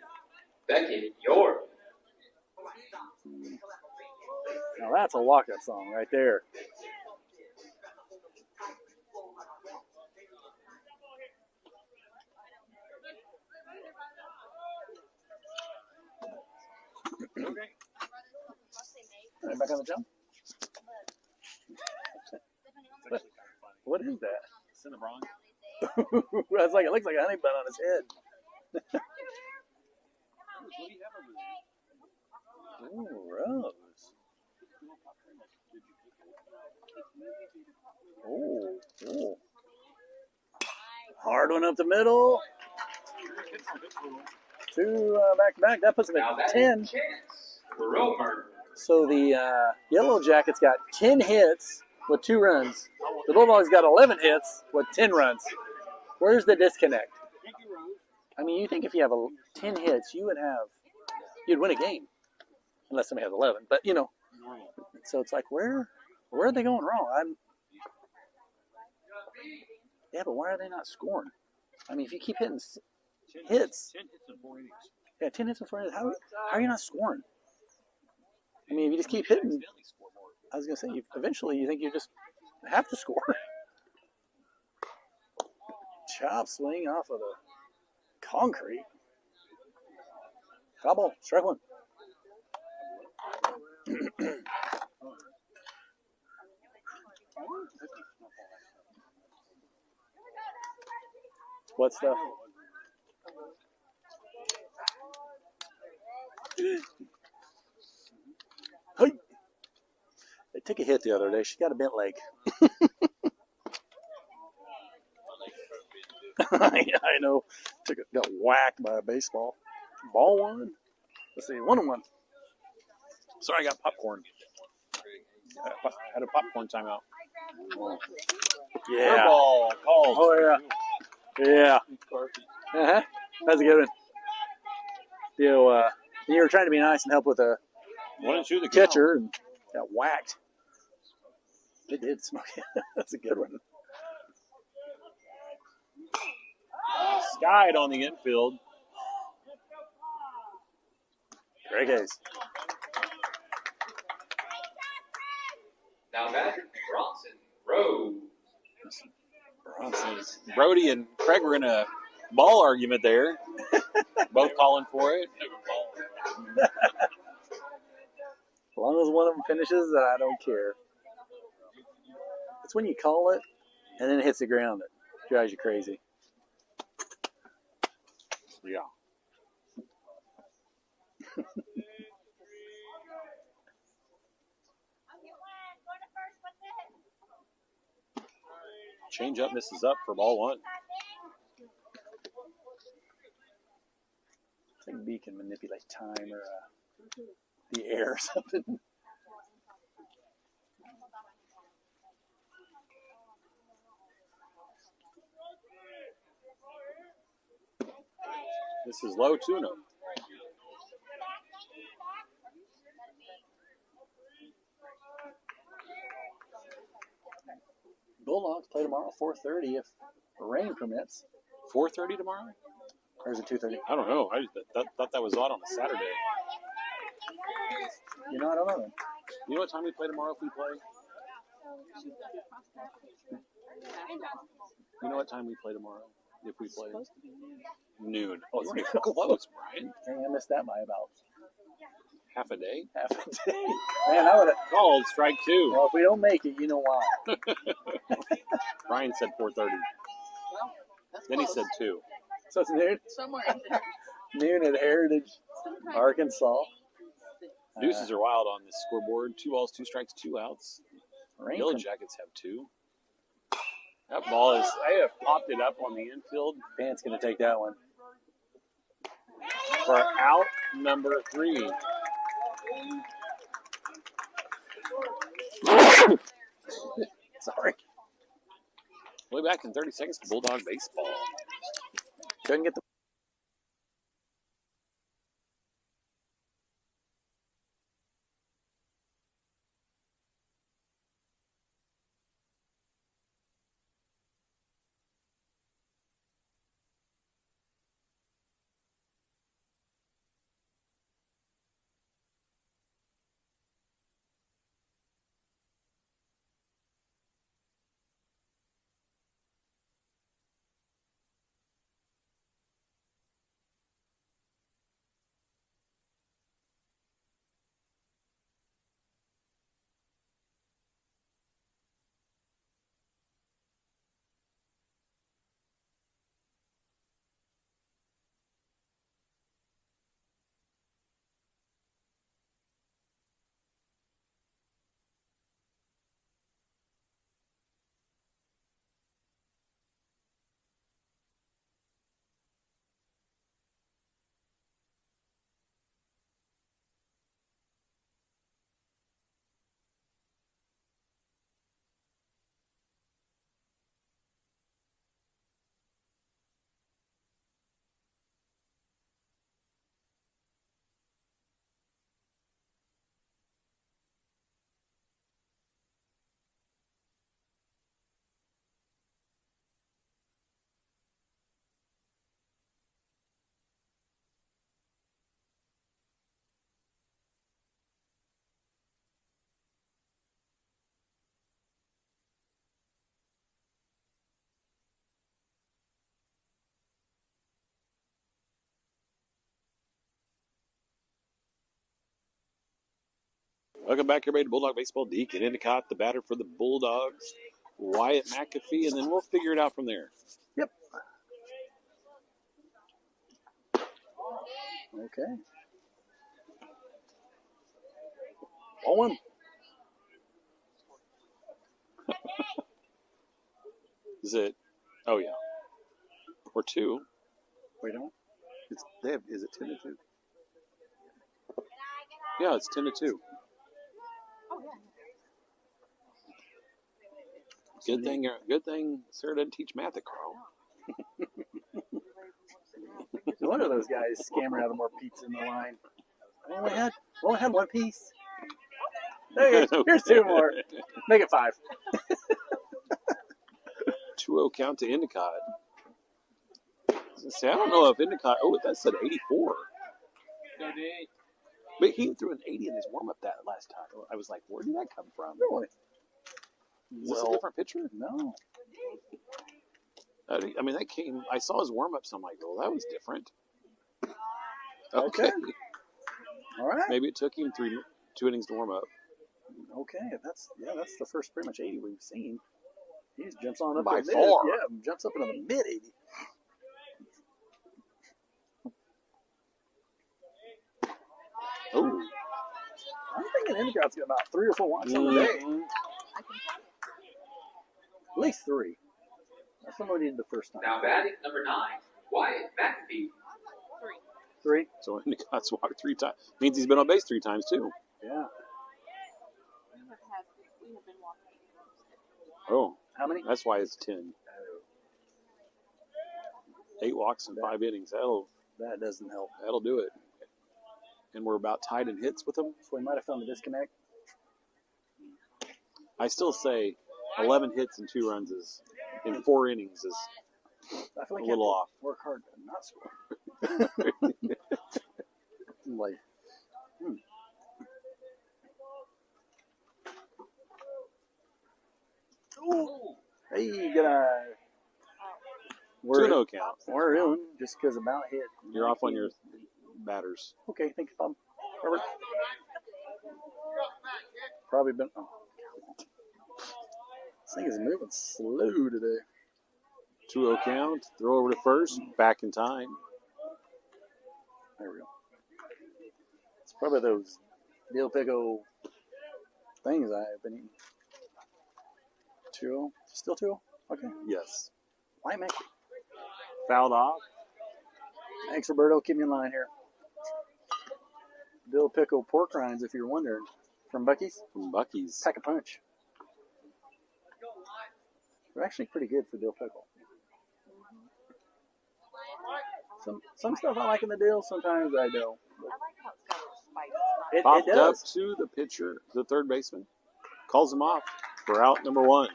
Becky York. Now that's a walk-up song right there. Okay. Right back on the jump. What is that? Cinnabron. That's like, it looks like a honey bun on his head. Ooh, Rose. Oh. Hard one up the middle. Two back to back. That puts him Now at batting, 10. Romer. So the Yellow Jackets got 10 hits with 2 runs. The Bulldogs got 11 hits with 10 runs. Where's the disconnect? I mean, you think if you have 10 hits, you'd win a game. Unless somebody has 11. But, you know. So it's like, where are they going wrong? Yeah, but why are they not scoring? I mean, if you keep hitting hits. 10 hits in 4 innings. Yeah, 10 hits in 4 innings. How are you not scoring? I mean, if you just keep hitting, I was going to say, eventually you think you just have to score. Chop swing off of the concrete. Foul ball, strike one. What stuff? Hey. They took a hit the other day. She got a bent leg. Yeah, I know. Got whacked by a baseball. Ball one. Let's see, 1-1. Sorry, I got popcorn. I had a popcorn timeout. Yeah. Ball called. Oh, yeah. Yeah. Uh-huh. That's a good one. You were trying to be nice and help with a 1-2 the catcher and got whacked. It did smoke. That's a good one. Skied on the infield. Great case. Now batting, Bronson Rose. Bronson's. Brody and Craig were in a ball argument there. Both calling for it. As long as one of them finishes, I don't care. It's when you call it and then it hits the ground that drives you crazy. Yeah. Change up misses up for ball one. I think B can manipulate time or the air or something. This is low tuna. Bulldogs play tomorrow 4:30 if rain permits. 4:30 tomorrow? Or is it 2:30? I don't know. I just thought that was on a Saturday. You know, I don't know then. You know what time we play tomorrow if we play? You know what time we play tomorrow if we play? Noon. Oh, it's pretty close, Brian. Dang, I missed that by about Half a day? half a day. Man, I would have. Called strike two. Well, if we don't make it, you know why. Brian said 4:30. Then he said 2. So it's noon. Somewhere in there. Noon at Heritage, Arkansas. Deuces are wild on this scoreboard. 2 balls, 2 strikes, 2 outs. Rain Yellow Jackets have 2. That ball is, I have popped it up on the infield Pant's going to take that one. for out number 3. Sorry. Way back in 30 seconds to Bulldog baseball. Couldn't get the. Welcome back, everybody, to Bulldog Baseball. Deacon Endicott, the batter for the Bulldogs. Wyatt McAfee, and then we'll figure it out from there. Yep. Okay. Owen. Is it? Oh, yeah. Or 2. Wait on. Is it 10-2? Yeah, it's 10-2. Good thing Sarah didn't teach math at Carl. No wonder those guys scammer out of more pizza in the line. I only had one piece. Hey, here's 2 more. Make it 5. 2-0 count to Endicott. See, I don't know if Endicott. Oh, that said 84. But he threw an 80 in his warm-up that last time. I was like, where did that come from? Really? Is this a different pitcher? No. I mean, that came. I saw his warm-up, so I'm like, oh, that was different. Okay. All right. Maybe it took him 2 innings to warm up. Okay, that's the first pretty much 80 we've seen. He just jumps on up By to the far. mid, yeah, jumps up into the mid 80. Oh. I'm thinking Endicott's got about 3 or 4 walks on the day. At least 3. That's what we needed the first time. Now batting number 9, Wyatt McAfee. 3. So Endicott's walked 3 times. Means he's been on base 3 times, too. Yeah. We have been walking. Oh. How many? That's why it's 10. 8 walks in 5 innings. That'll That doesn't help. That'll do it. And we're about tied in hits with them. So we might have found the disconnect. I still say 11 hits and 2 runs in 4 innings is I feel like a you little have off. to work hard to not score. Like, hey, good eye. 2-0 count. We're in just because about hit. You're off on your batters. Okay, thank you, Bob. Robert. Probably been. Oh. This thing is moving slow today. 2-0 count. Throw over to first. Back in time. There we go. It's probably those Dill Pickle things I've been eating. 2-0. Still 2-0? Okay. Yes. Why make Fouled off. Thanks, Roberto. Keep me in line here. Dill Pickle pork rinds, if you're wondering. From Bucky's. From Bucky's. Pack a punch. They're actually pretty good for dill pickle. Some stuff I like in the dill, sometimes I don't. I like how it's got a little spice. Popped It up does. to the pitcher, the third baseman. Calls him off for out number 1.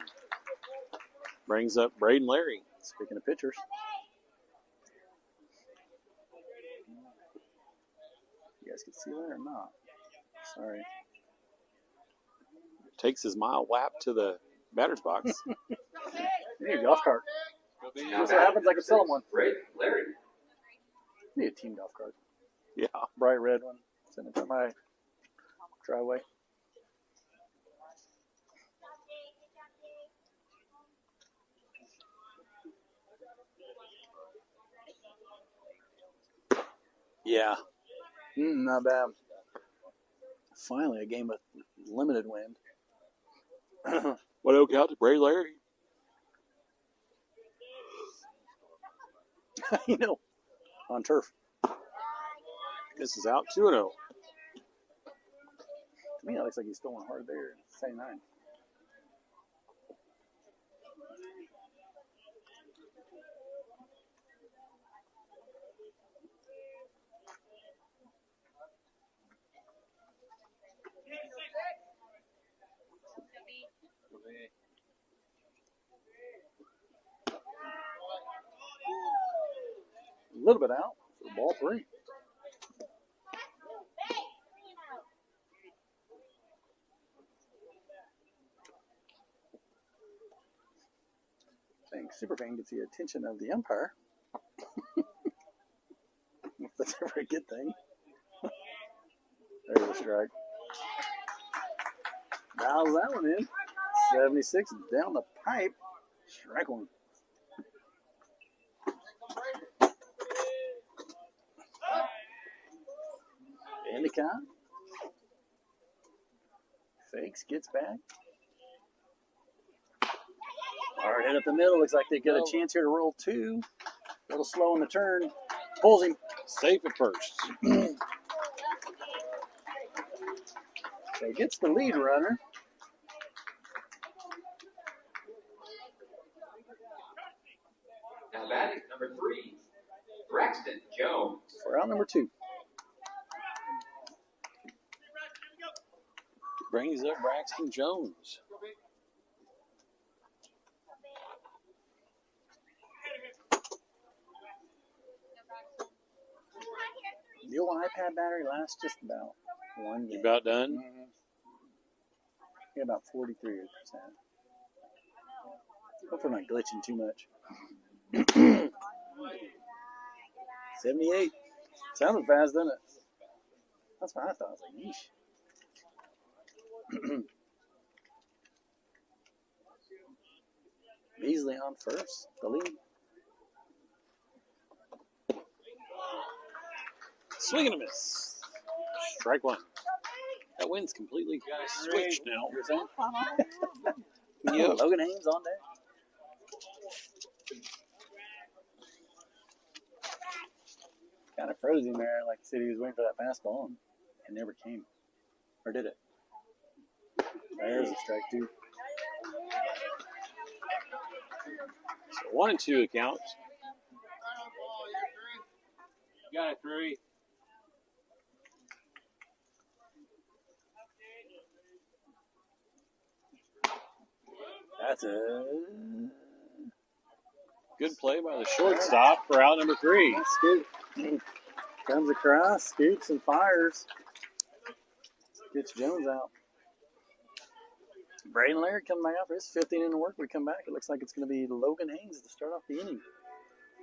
Brings up Braden Larry. Speaking of pitchers. You guys can see that or not? Sorry. Takes his mile lap to the batter's box. You need a golf cart. That's what happens. I could sell him one. Larry. Need a team golf cart. Yeah. Bright red one. Send it to my driveway. Yeah. Not bad. Finally, a game with limited wind. What oak out to Braden Larry? You know, on turf. This is out 2-0. To me, it looks like he's throwing hard there. 79. A little bit out for ball 3. I think Superfan gets the attention of the umpire. If that's ever a good thing. There's a strike. Dials that one in. 76 down the pipe. Strike one. Endicott. Fakes, gets back. Hard hit up the middle. Looks like they got a chance here to roll 2. A little slow in the turn. Pulls him. Safe at first. So he gets the lead runner. Now batting number 3, Braxton Jones. For out number 2. Brings up Braxton Jones. The old iPad battery lasts just about 1 game. You about done? Yeah, about 43%. Hopefully I'm not glitching too much. 78. Sounded fast, doesn't it? That's what I thought. I was like, yeesh. Beasley on first. The lead. Swing and a miss. Strike 1. That wind's completely switched now. You're saying? Yep. Logan Haynes on there. Kind of froze him there, like he said he was waiting for that fastball, and it never came. Or did it? There's a strike 2. So 1-2 account. got it, 3. That's a Good play by the shortstop for out number 3. scoop. Comes across, scoops and fires. Gets Jones out. Braden Laird coming back out for his 5th inning of work. We come back. It looks like it's going to be Logan Haynes to start off the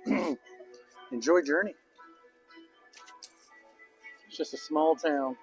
inning. Enjoy Journey. It's just a small town.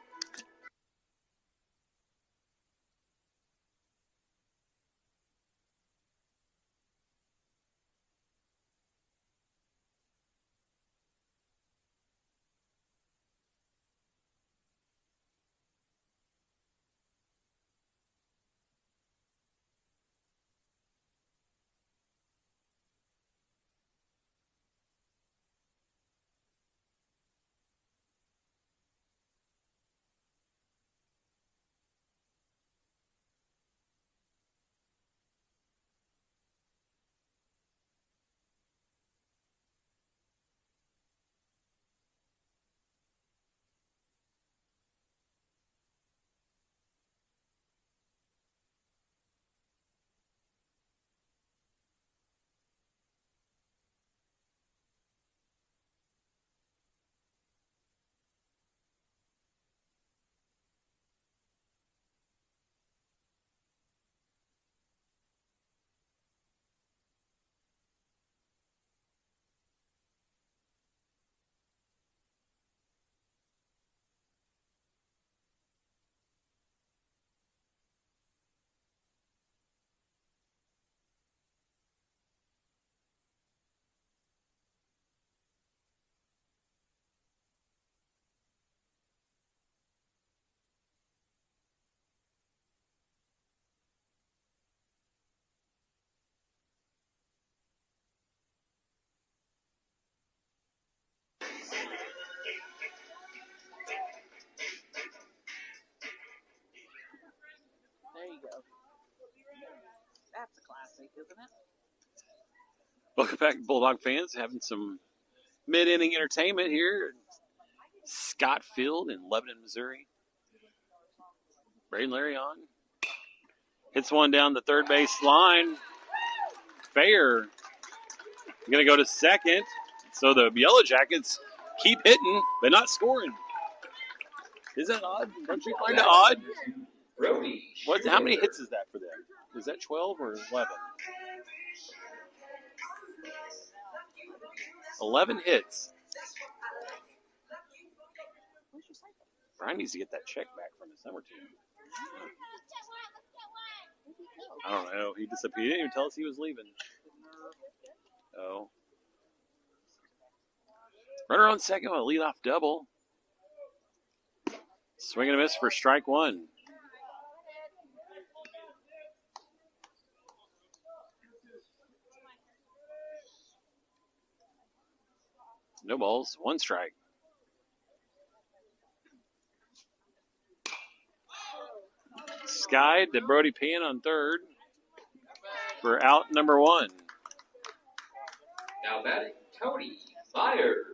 There you go. That's a classic, isn't it? Welcome back, Bulldog fans. Having some mid-inning entertainment here in Scott Field in Lebanon, Missouri. Braden Larry on. Hits one down the third base line. Fair. Going to go to second. So the Yellow Jackets keep hitting, but not scoring. Is that odd? Don't you find it odd? How many hits is that for them? Is that 12 or 11? 11 hits. Brian needs to get that check back from his summer team. I don't know. He disappeared. He didn't even tell us he was leaving. Oh. Runner on second with a leadoff double. Swing and a miss for strike 1. No balls, 1 strike. Sky to Brody Pan on third for out number 1. Now batting, Tony Myers.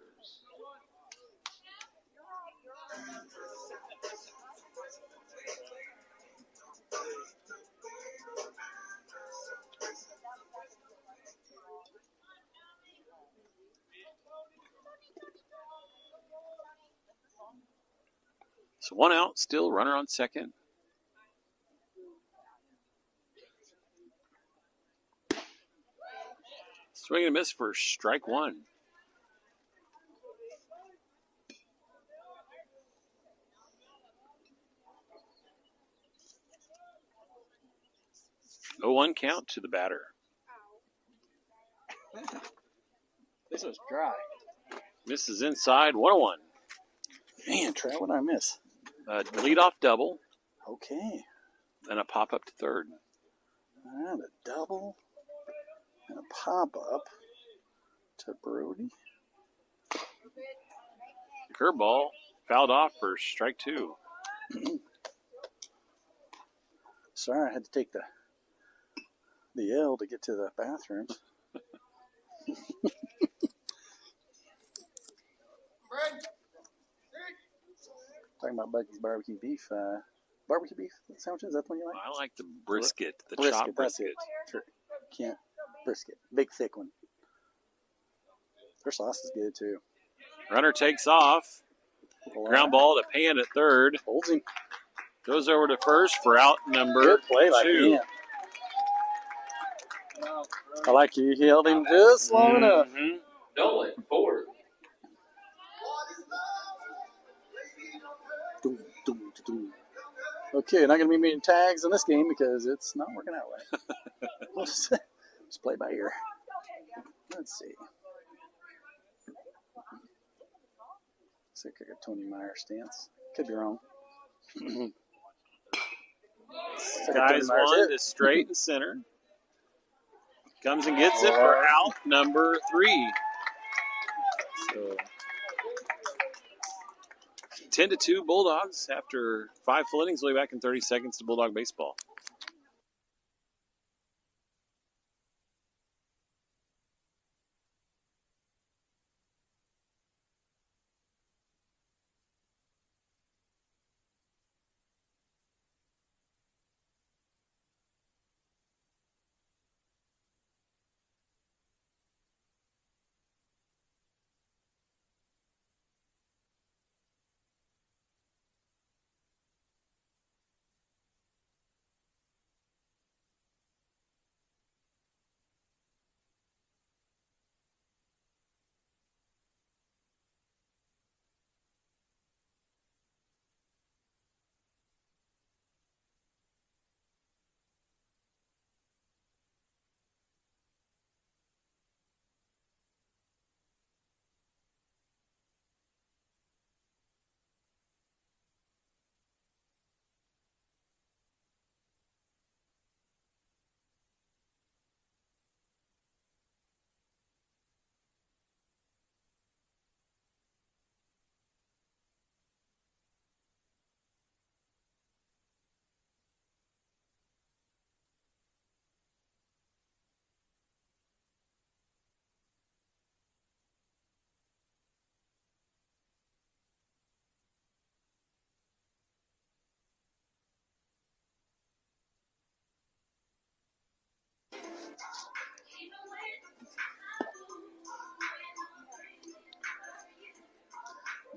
So 1 out, still runner on second. Swing and a miss for strike 1. No 1 count to the batter. This was dry. Misses inside, 1-1. Man, Trey, what did I miss? Leadoff double, Okay. then a pop up to third. All right, a double and a pop-up to Brody. Curveball fouled off for strike 2. Sorry, I had to take the L to get to the bathroom. Talking about Bucky's barbecue beef. Barbecue beef sandwiches, is that the one you like? I like the brisket, the Brisket, chopped that's brisket. it. Sure. Can't. Brisket. Big, thick one. Their sauce is good, too. Runner takes off. Ground ball to Pan at third. Holds him. Goes over to first for out number Good play by 2. Pan. I like you. He held him just long enough. Nolan, forward. Doom, doom, doom. Okay, not going to be many tags in this game because it's not working out right. We'll just play by ear. Let's see. Looks like a Tony Meyer stance. Could be wrong. Guys one to straight and center. Comes and gets it for out number 3. So 10-2 Bulldogs after 5 full innings. We'll be back in 30 seconds to Bulldog baseball.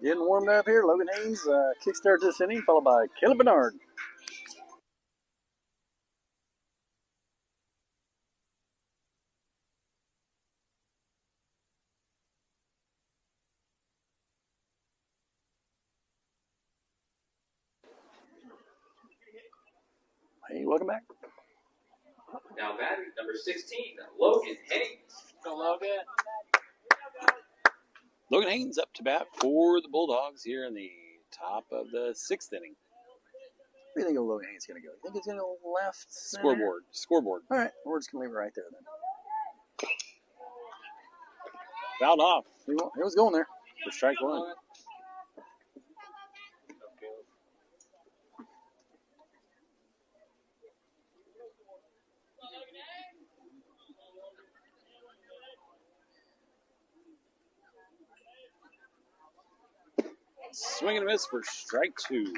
Getting warmed up here. Logan Haynes kickstarts this inning, followed by Caleb Bernard. Hey, welcome back. Now batting number 16, Logan Haynes. Go Logan. Logan Haynes up to bat for the Bulldogs here in the top of the 6th inning. Where do you think Logan Haynes is going to go? You think he's going to go left? Scoreboard. Scoreboard. All right, we're just going to leave it right there then. Fouled off He was going there. for strike 1. Swing and a miss for strike 2. Go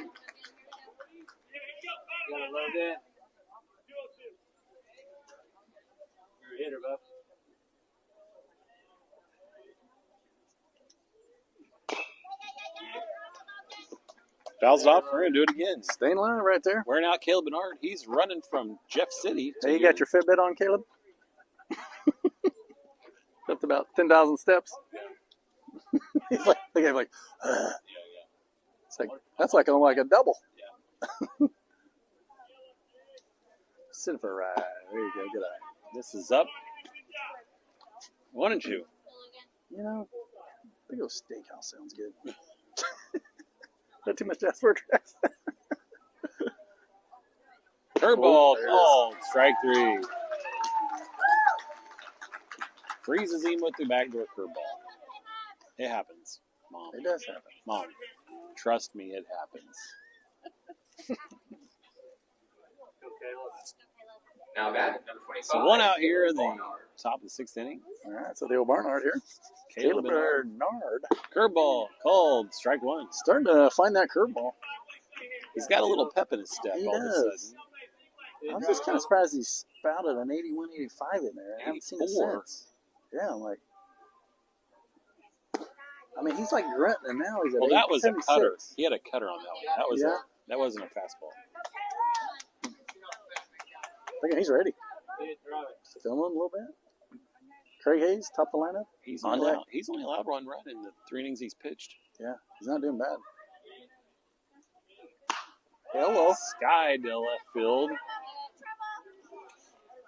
Logan. You're a hitter, bub. Fouls it off. We're going to do it again. Stay in line right there. Wearing out Caleb Bernard. He's running from Jeff City. Hey, you got your Fitbit on, Caleb? Up to about 10,000 steps. He's like, the guy's like, ugh. It's like, that's like a double. Sit for a ride. There you go. Good eye. This is up. 1 and 2. You know, big old steakhouse sounds good. Not too much to ask for a drive. Curveball called. Strike 3. Freezes him with the backdoor curveball. It happens, Mom. It does happen. Mom, trust me, it happens. Now batting number 25. So 1 out here in the top of the 6th inning. All right, so the old Barnard here. Caleb Bernard. Curveball called. Strike 1. Starting to find that curveball. He's got a little pep in his step He all of a does. sudden. I'm just kind of surprised he spouted an 81, 85 in there. I haven't seen it 84. since. Yeah, I'm like, I mean, he's like grunting, and now he's at Well, that was a 76. cutter. He had a cutter on that one. Yeah. That wasn't a fastball. Look at, he's ready. Filming a little bit. Craig Hayes, top of the lineup. He's On only deck. allowed one run in the 3 innings he's pitched. Yeah, he's not doing bad. Hello. Sky to left field.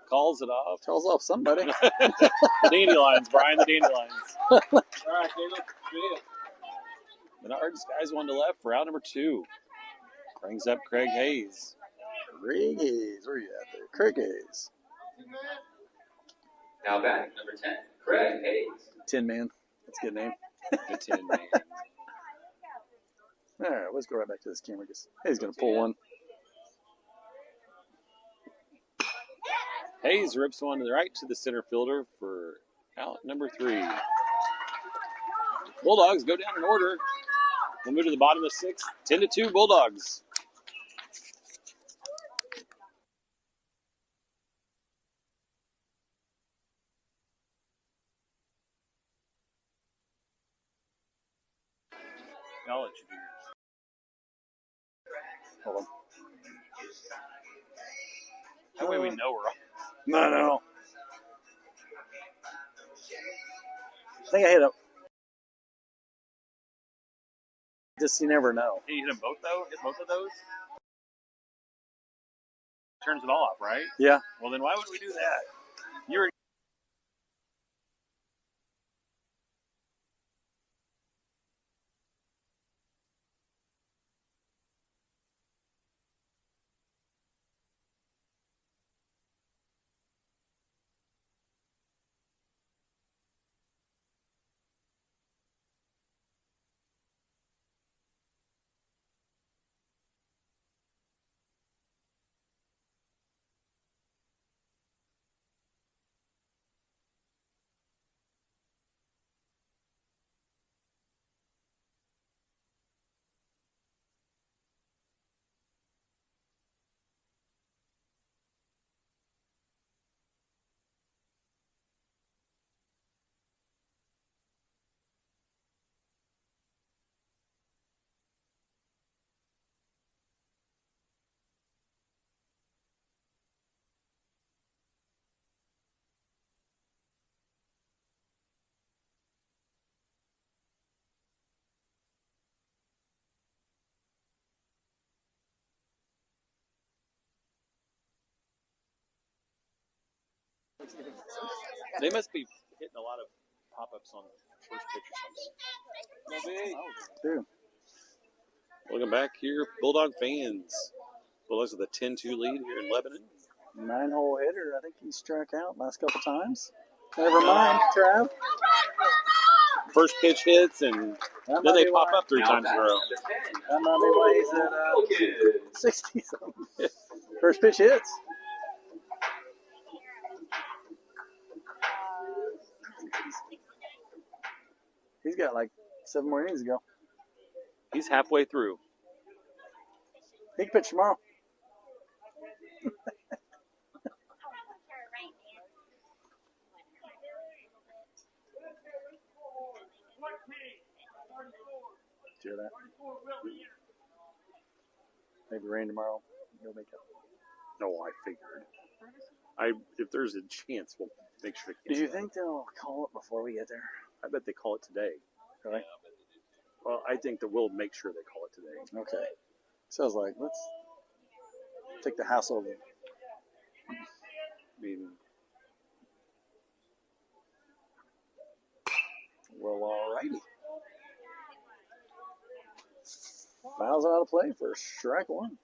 Calls it off. Tells off somebody. Dandelions, Brian, the Dandelions. Menard skies one to left for out number 2. Brings up Craig Hayes. Craig Hayes. Where are you at there? Craig Hayes. Now back, number 10, Craig Hayes. Tin Man. That's a good name. The 10 man. All right, let's go right back to this camera because Hayes going to pull one. Hayes rips one to the right to the center fielder for out number 3. Bulldogs go down in order. We'll move to the bottom of the 6th. 10-2 Bulldogs. I'll let you do yours. Hold on. That way we know we're on. No. I think I hit him. Just you never know. Hey, you hit them both though? Hit both of those? Turns it off, right? Yeah. Well, then why would we do that? You were. They must be hitting a lot of pop-ups on first pitch or something. Dude. Welcome back here, Bulldog fans. Bulldogs with a 10-2 lead here in Lebanon. 9-hole hitter. I think he struck out last couple times. Never mind, Trav. First pitch hits, and That then might they be pop why- up 3 times in a row. That might be why he's at 60 something. First pitch hits. He's got like 7 more innings to go. He's halfway through. He can pitch tomorrow. Did you hear that? Maybe rain tomorrow. He'll make up. No, I figured. If there's a chance, we'll make sure to Did cancel you it. think they'll call it before we get there? I bet they call it today. Really? Well, I think that we'll make sure they call it today. Okay. So I was like, let's take the hassle of it. I mean, Well, alrighty. Fouls out of play for strike 1.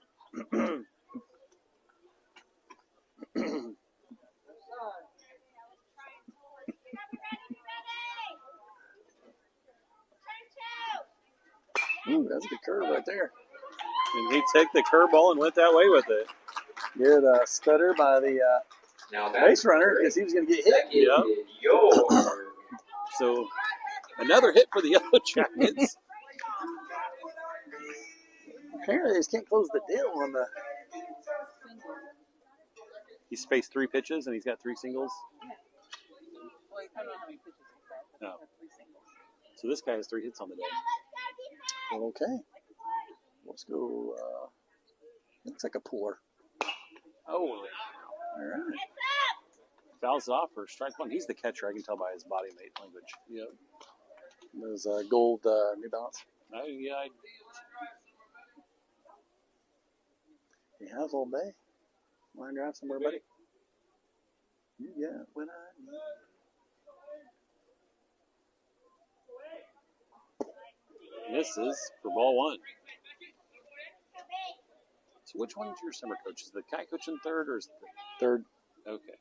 Ooh, that's a good curve right there. and he took the curveball and went that way with it. Good stutter by the Now Base runner because he was going to get hit. Yep. Yours. So another hit for the Yellow Jackets. Apparently, they just can't close the deal on the. He's faced 3 pitches and he's got 3 singles. Well, I don't know how many pitches he's had. No. But 3 singles. So this guy has 3 hits on the day. Okay. Let's go. Looks like a puller. Oh, All right. fouls it off for strike 1. He's the catcher. I can tell by his body mate language. Yep. Those gold New Balance. Oh, yeah. He has all day. Line drive somewhere, buddy. You got what I need. Misses for ball 1. So which one is your summer coach? Is the guy coaching third or is the Third. okay?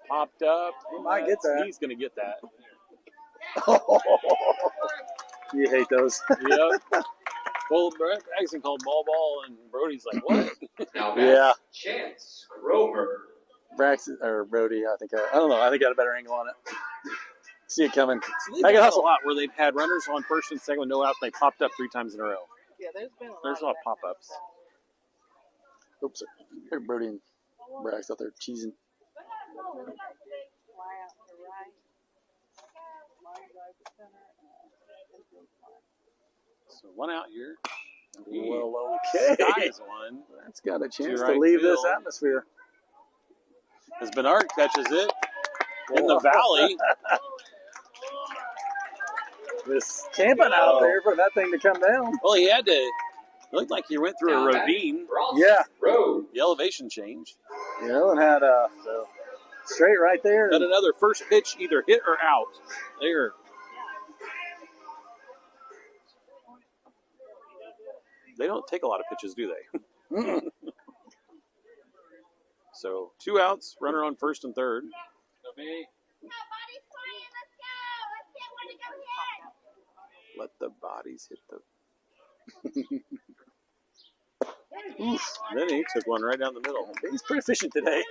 Popped up. He might get that. He's going to get that. You hate those. Yep. Well, Braxton called ball, and Brody's like, what? Now Yeah. Chance Grover. Braxton or Brody, I think. I don't know. I think I had a better angle on it. See it coming. They've had a lot where they've had runners on first and second with no out. They popped up 3 times in a row. Yeah, there's been a lot. There's a lot of pop-ups. Oops. There's Brody and Brax out there cheesing. Fly out to right. Line drive to center. Infield fly. So 1 out here. Well, okay. Skies 1. That's got a chance right to leave this field. atmosphere. As Bernard catches it in the valley. This camping out there for that thing to come down. Well, he had to. It looked like he went through a ravine. Yeah. Road. The elevation change. You know, and had straight right there. Got another first pitch, either hit or out. There. They don't take a lot of pitches, do they? Mm-mm. So 2 outs, runner on first and third. Let the bodies hit the. Oof. Then he took one right down the middle. He's pretty efficient today.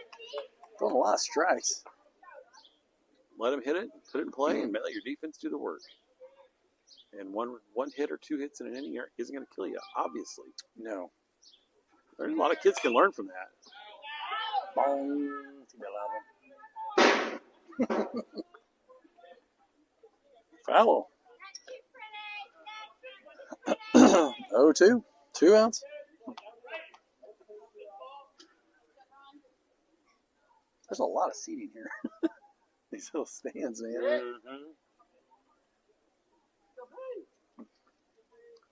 Throwing a lot of strikes. Let him hit it, put it in play, and let your defense do the work. And one hit or 2 hits in an inning isn't going to kill you, obviously. No. There's a lot of kids can learn from that. Bong. Foul. 0-2. 2 outs. There's a lot of seating here. These little stands, man.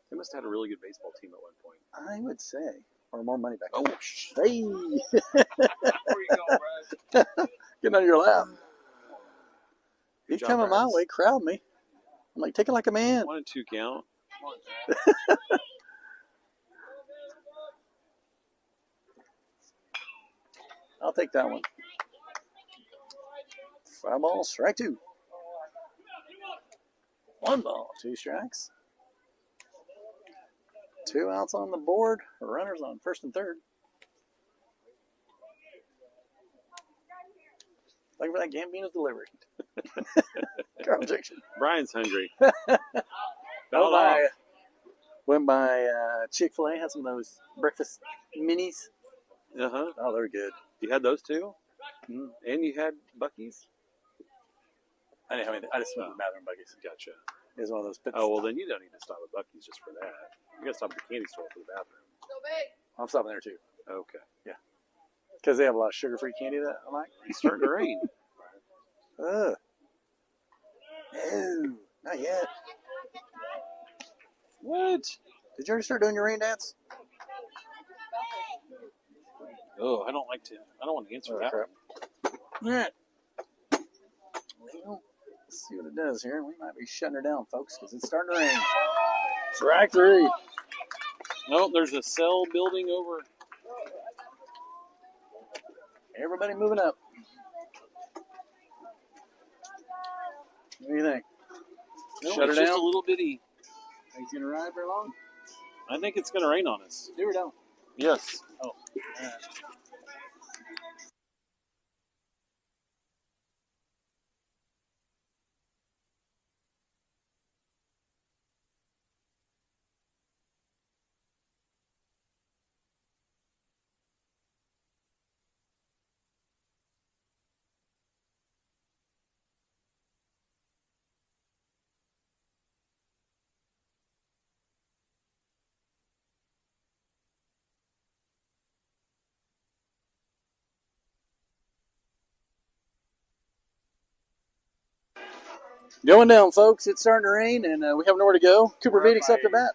They must have had a really good baseball team at one point. I would say. Or more money back. Oh, Hey! Where you going, Brad? Getting on your lap. Good He's job, coming my Brad. way, crowd me. I'm like, take it like a man. 1 and 2 count. I'll take that one. 5 balls, strike 2. 1 ball, 2 strikes. 2 outs on the board. Runners on first and third. Looking for that Gambino's delivery. Car injection. Brian's hungry. Went by Chick-fil-A, had some of those breakfast minis. Uh-huh. Oh, they're good. You had those too? Mm. And you had Buc-ee's? I didn't have anything. I just went to the bathroom buggies. Gotcha. It was one of those pits. Oh, well, then you don't need to stop at Buc-ee's just for that. You got to stop at the candy store for the bathroom. I'm stopping there too. Okay. Because they have a lot of sugar-free candy that I like. It's starting to rain. Ugh. No, not yet. What? Did you already start doing your rain dance? Oh, I don't want to answer that. crap. Yeah. Well, let's see what it does here. We might be shutting her down, folks, because it's starting to rain. Strike 3. No, there's a cell building over. Everybody moving up. What do you think? No, Shut her it's just down? a little bitty. Are you going to ride for long? I think it's going to rain on us. Do or don't? Yes. Oh. Going down, folks. It's starting to rain, and we have nowhere to go. Cooper Vidick's up to bat.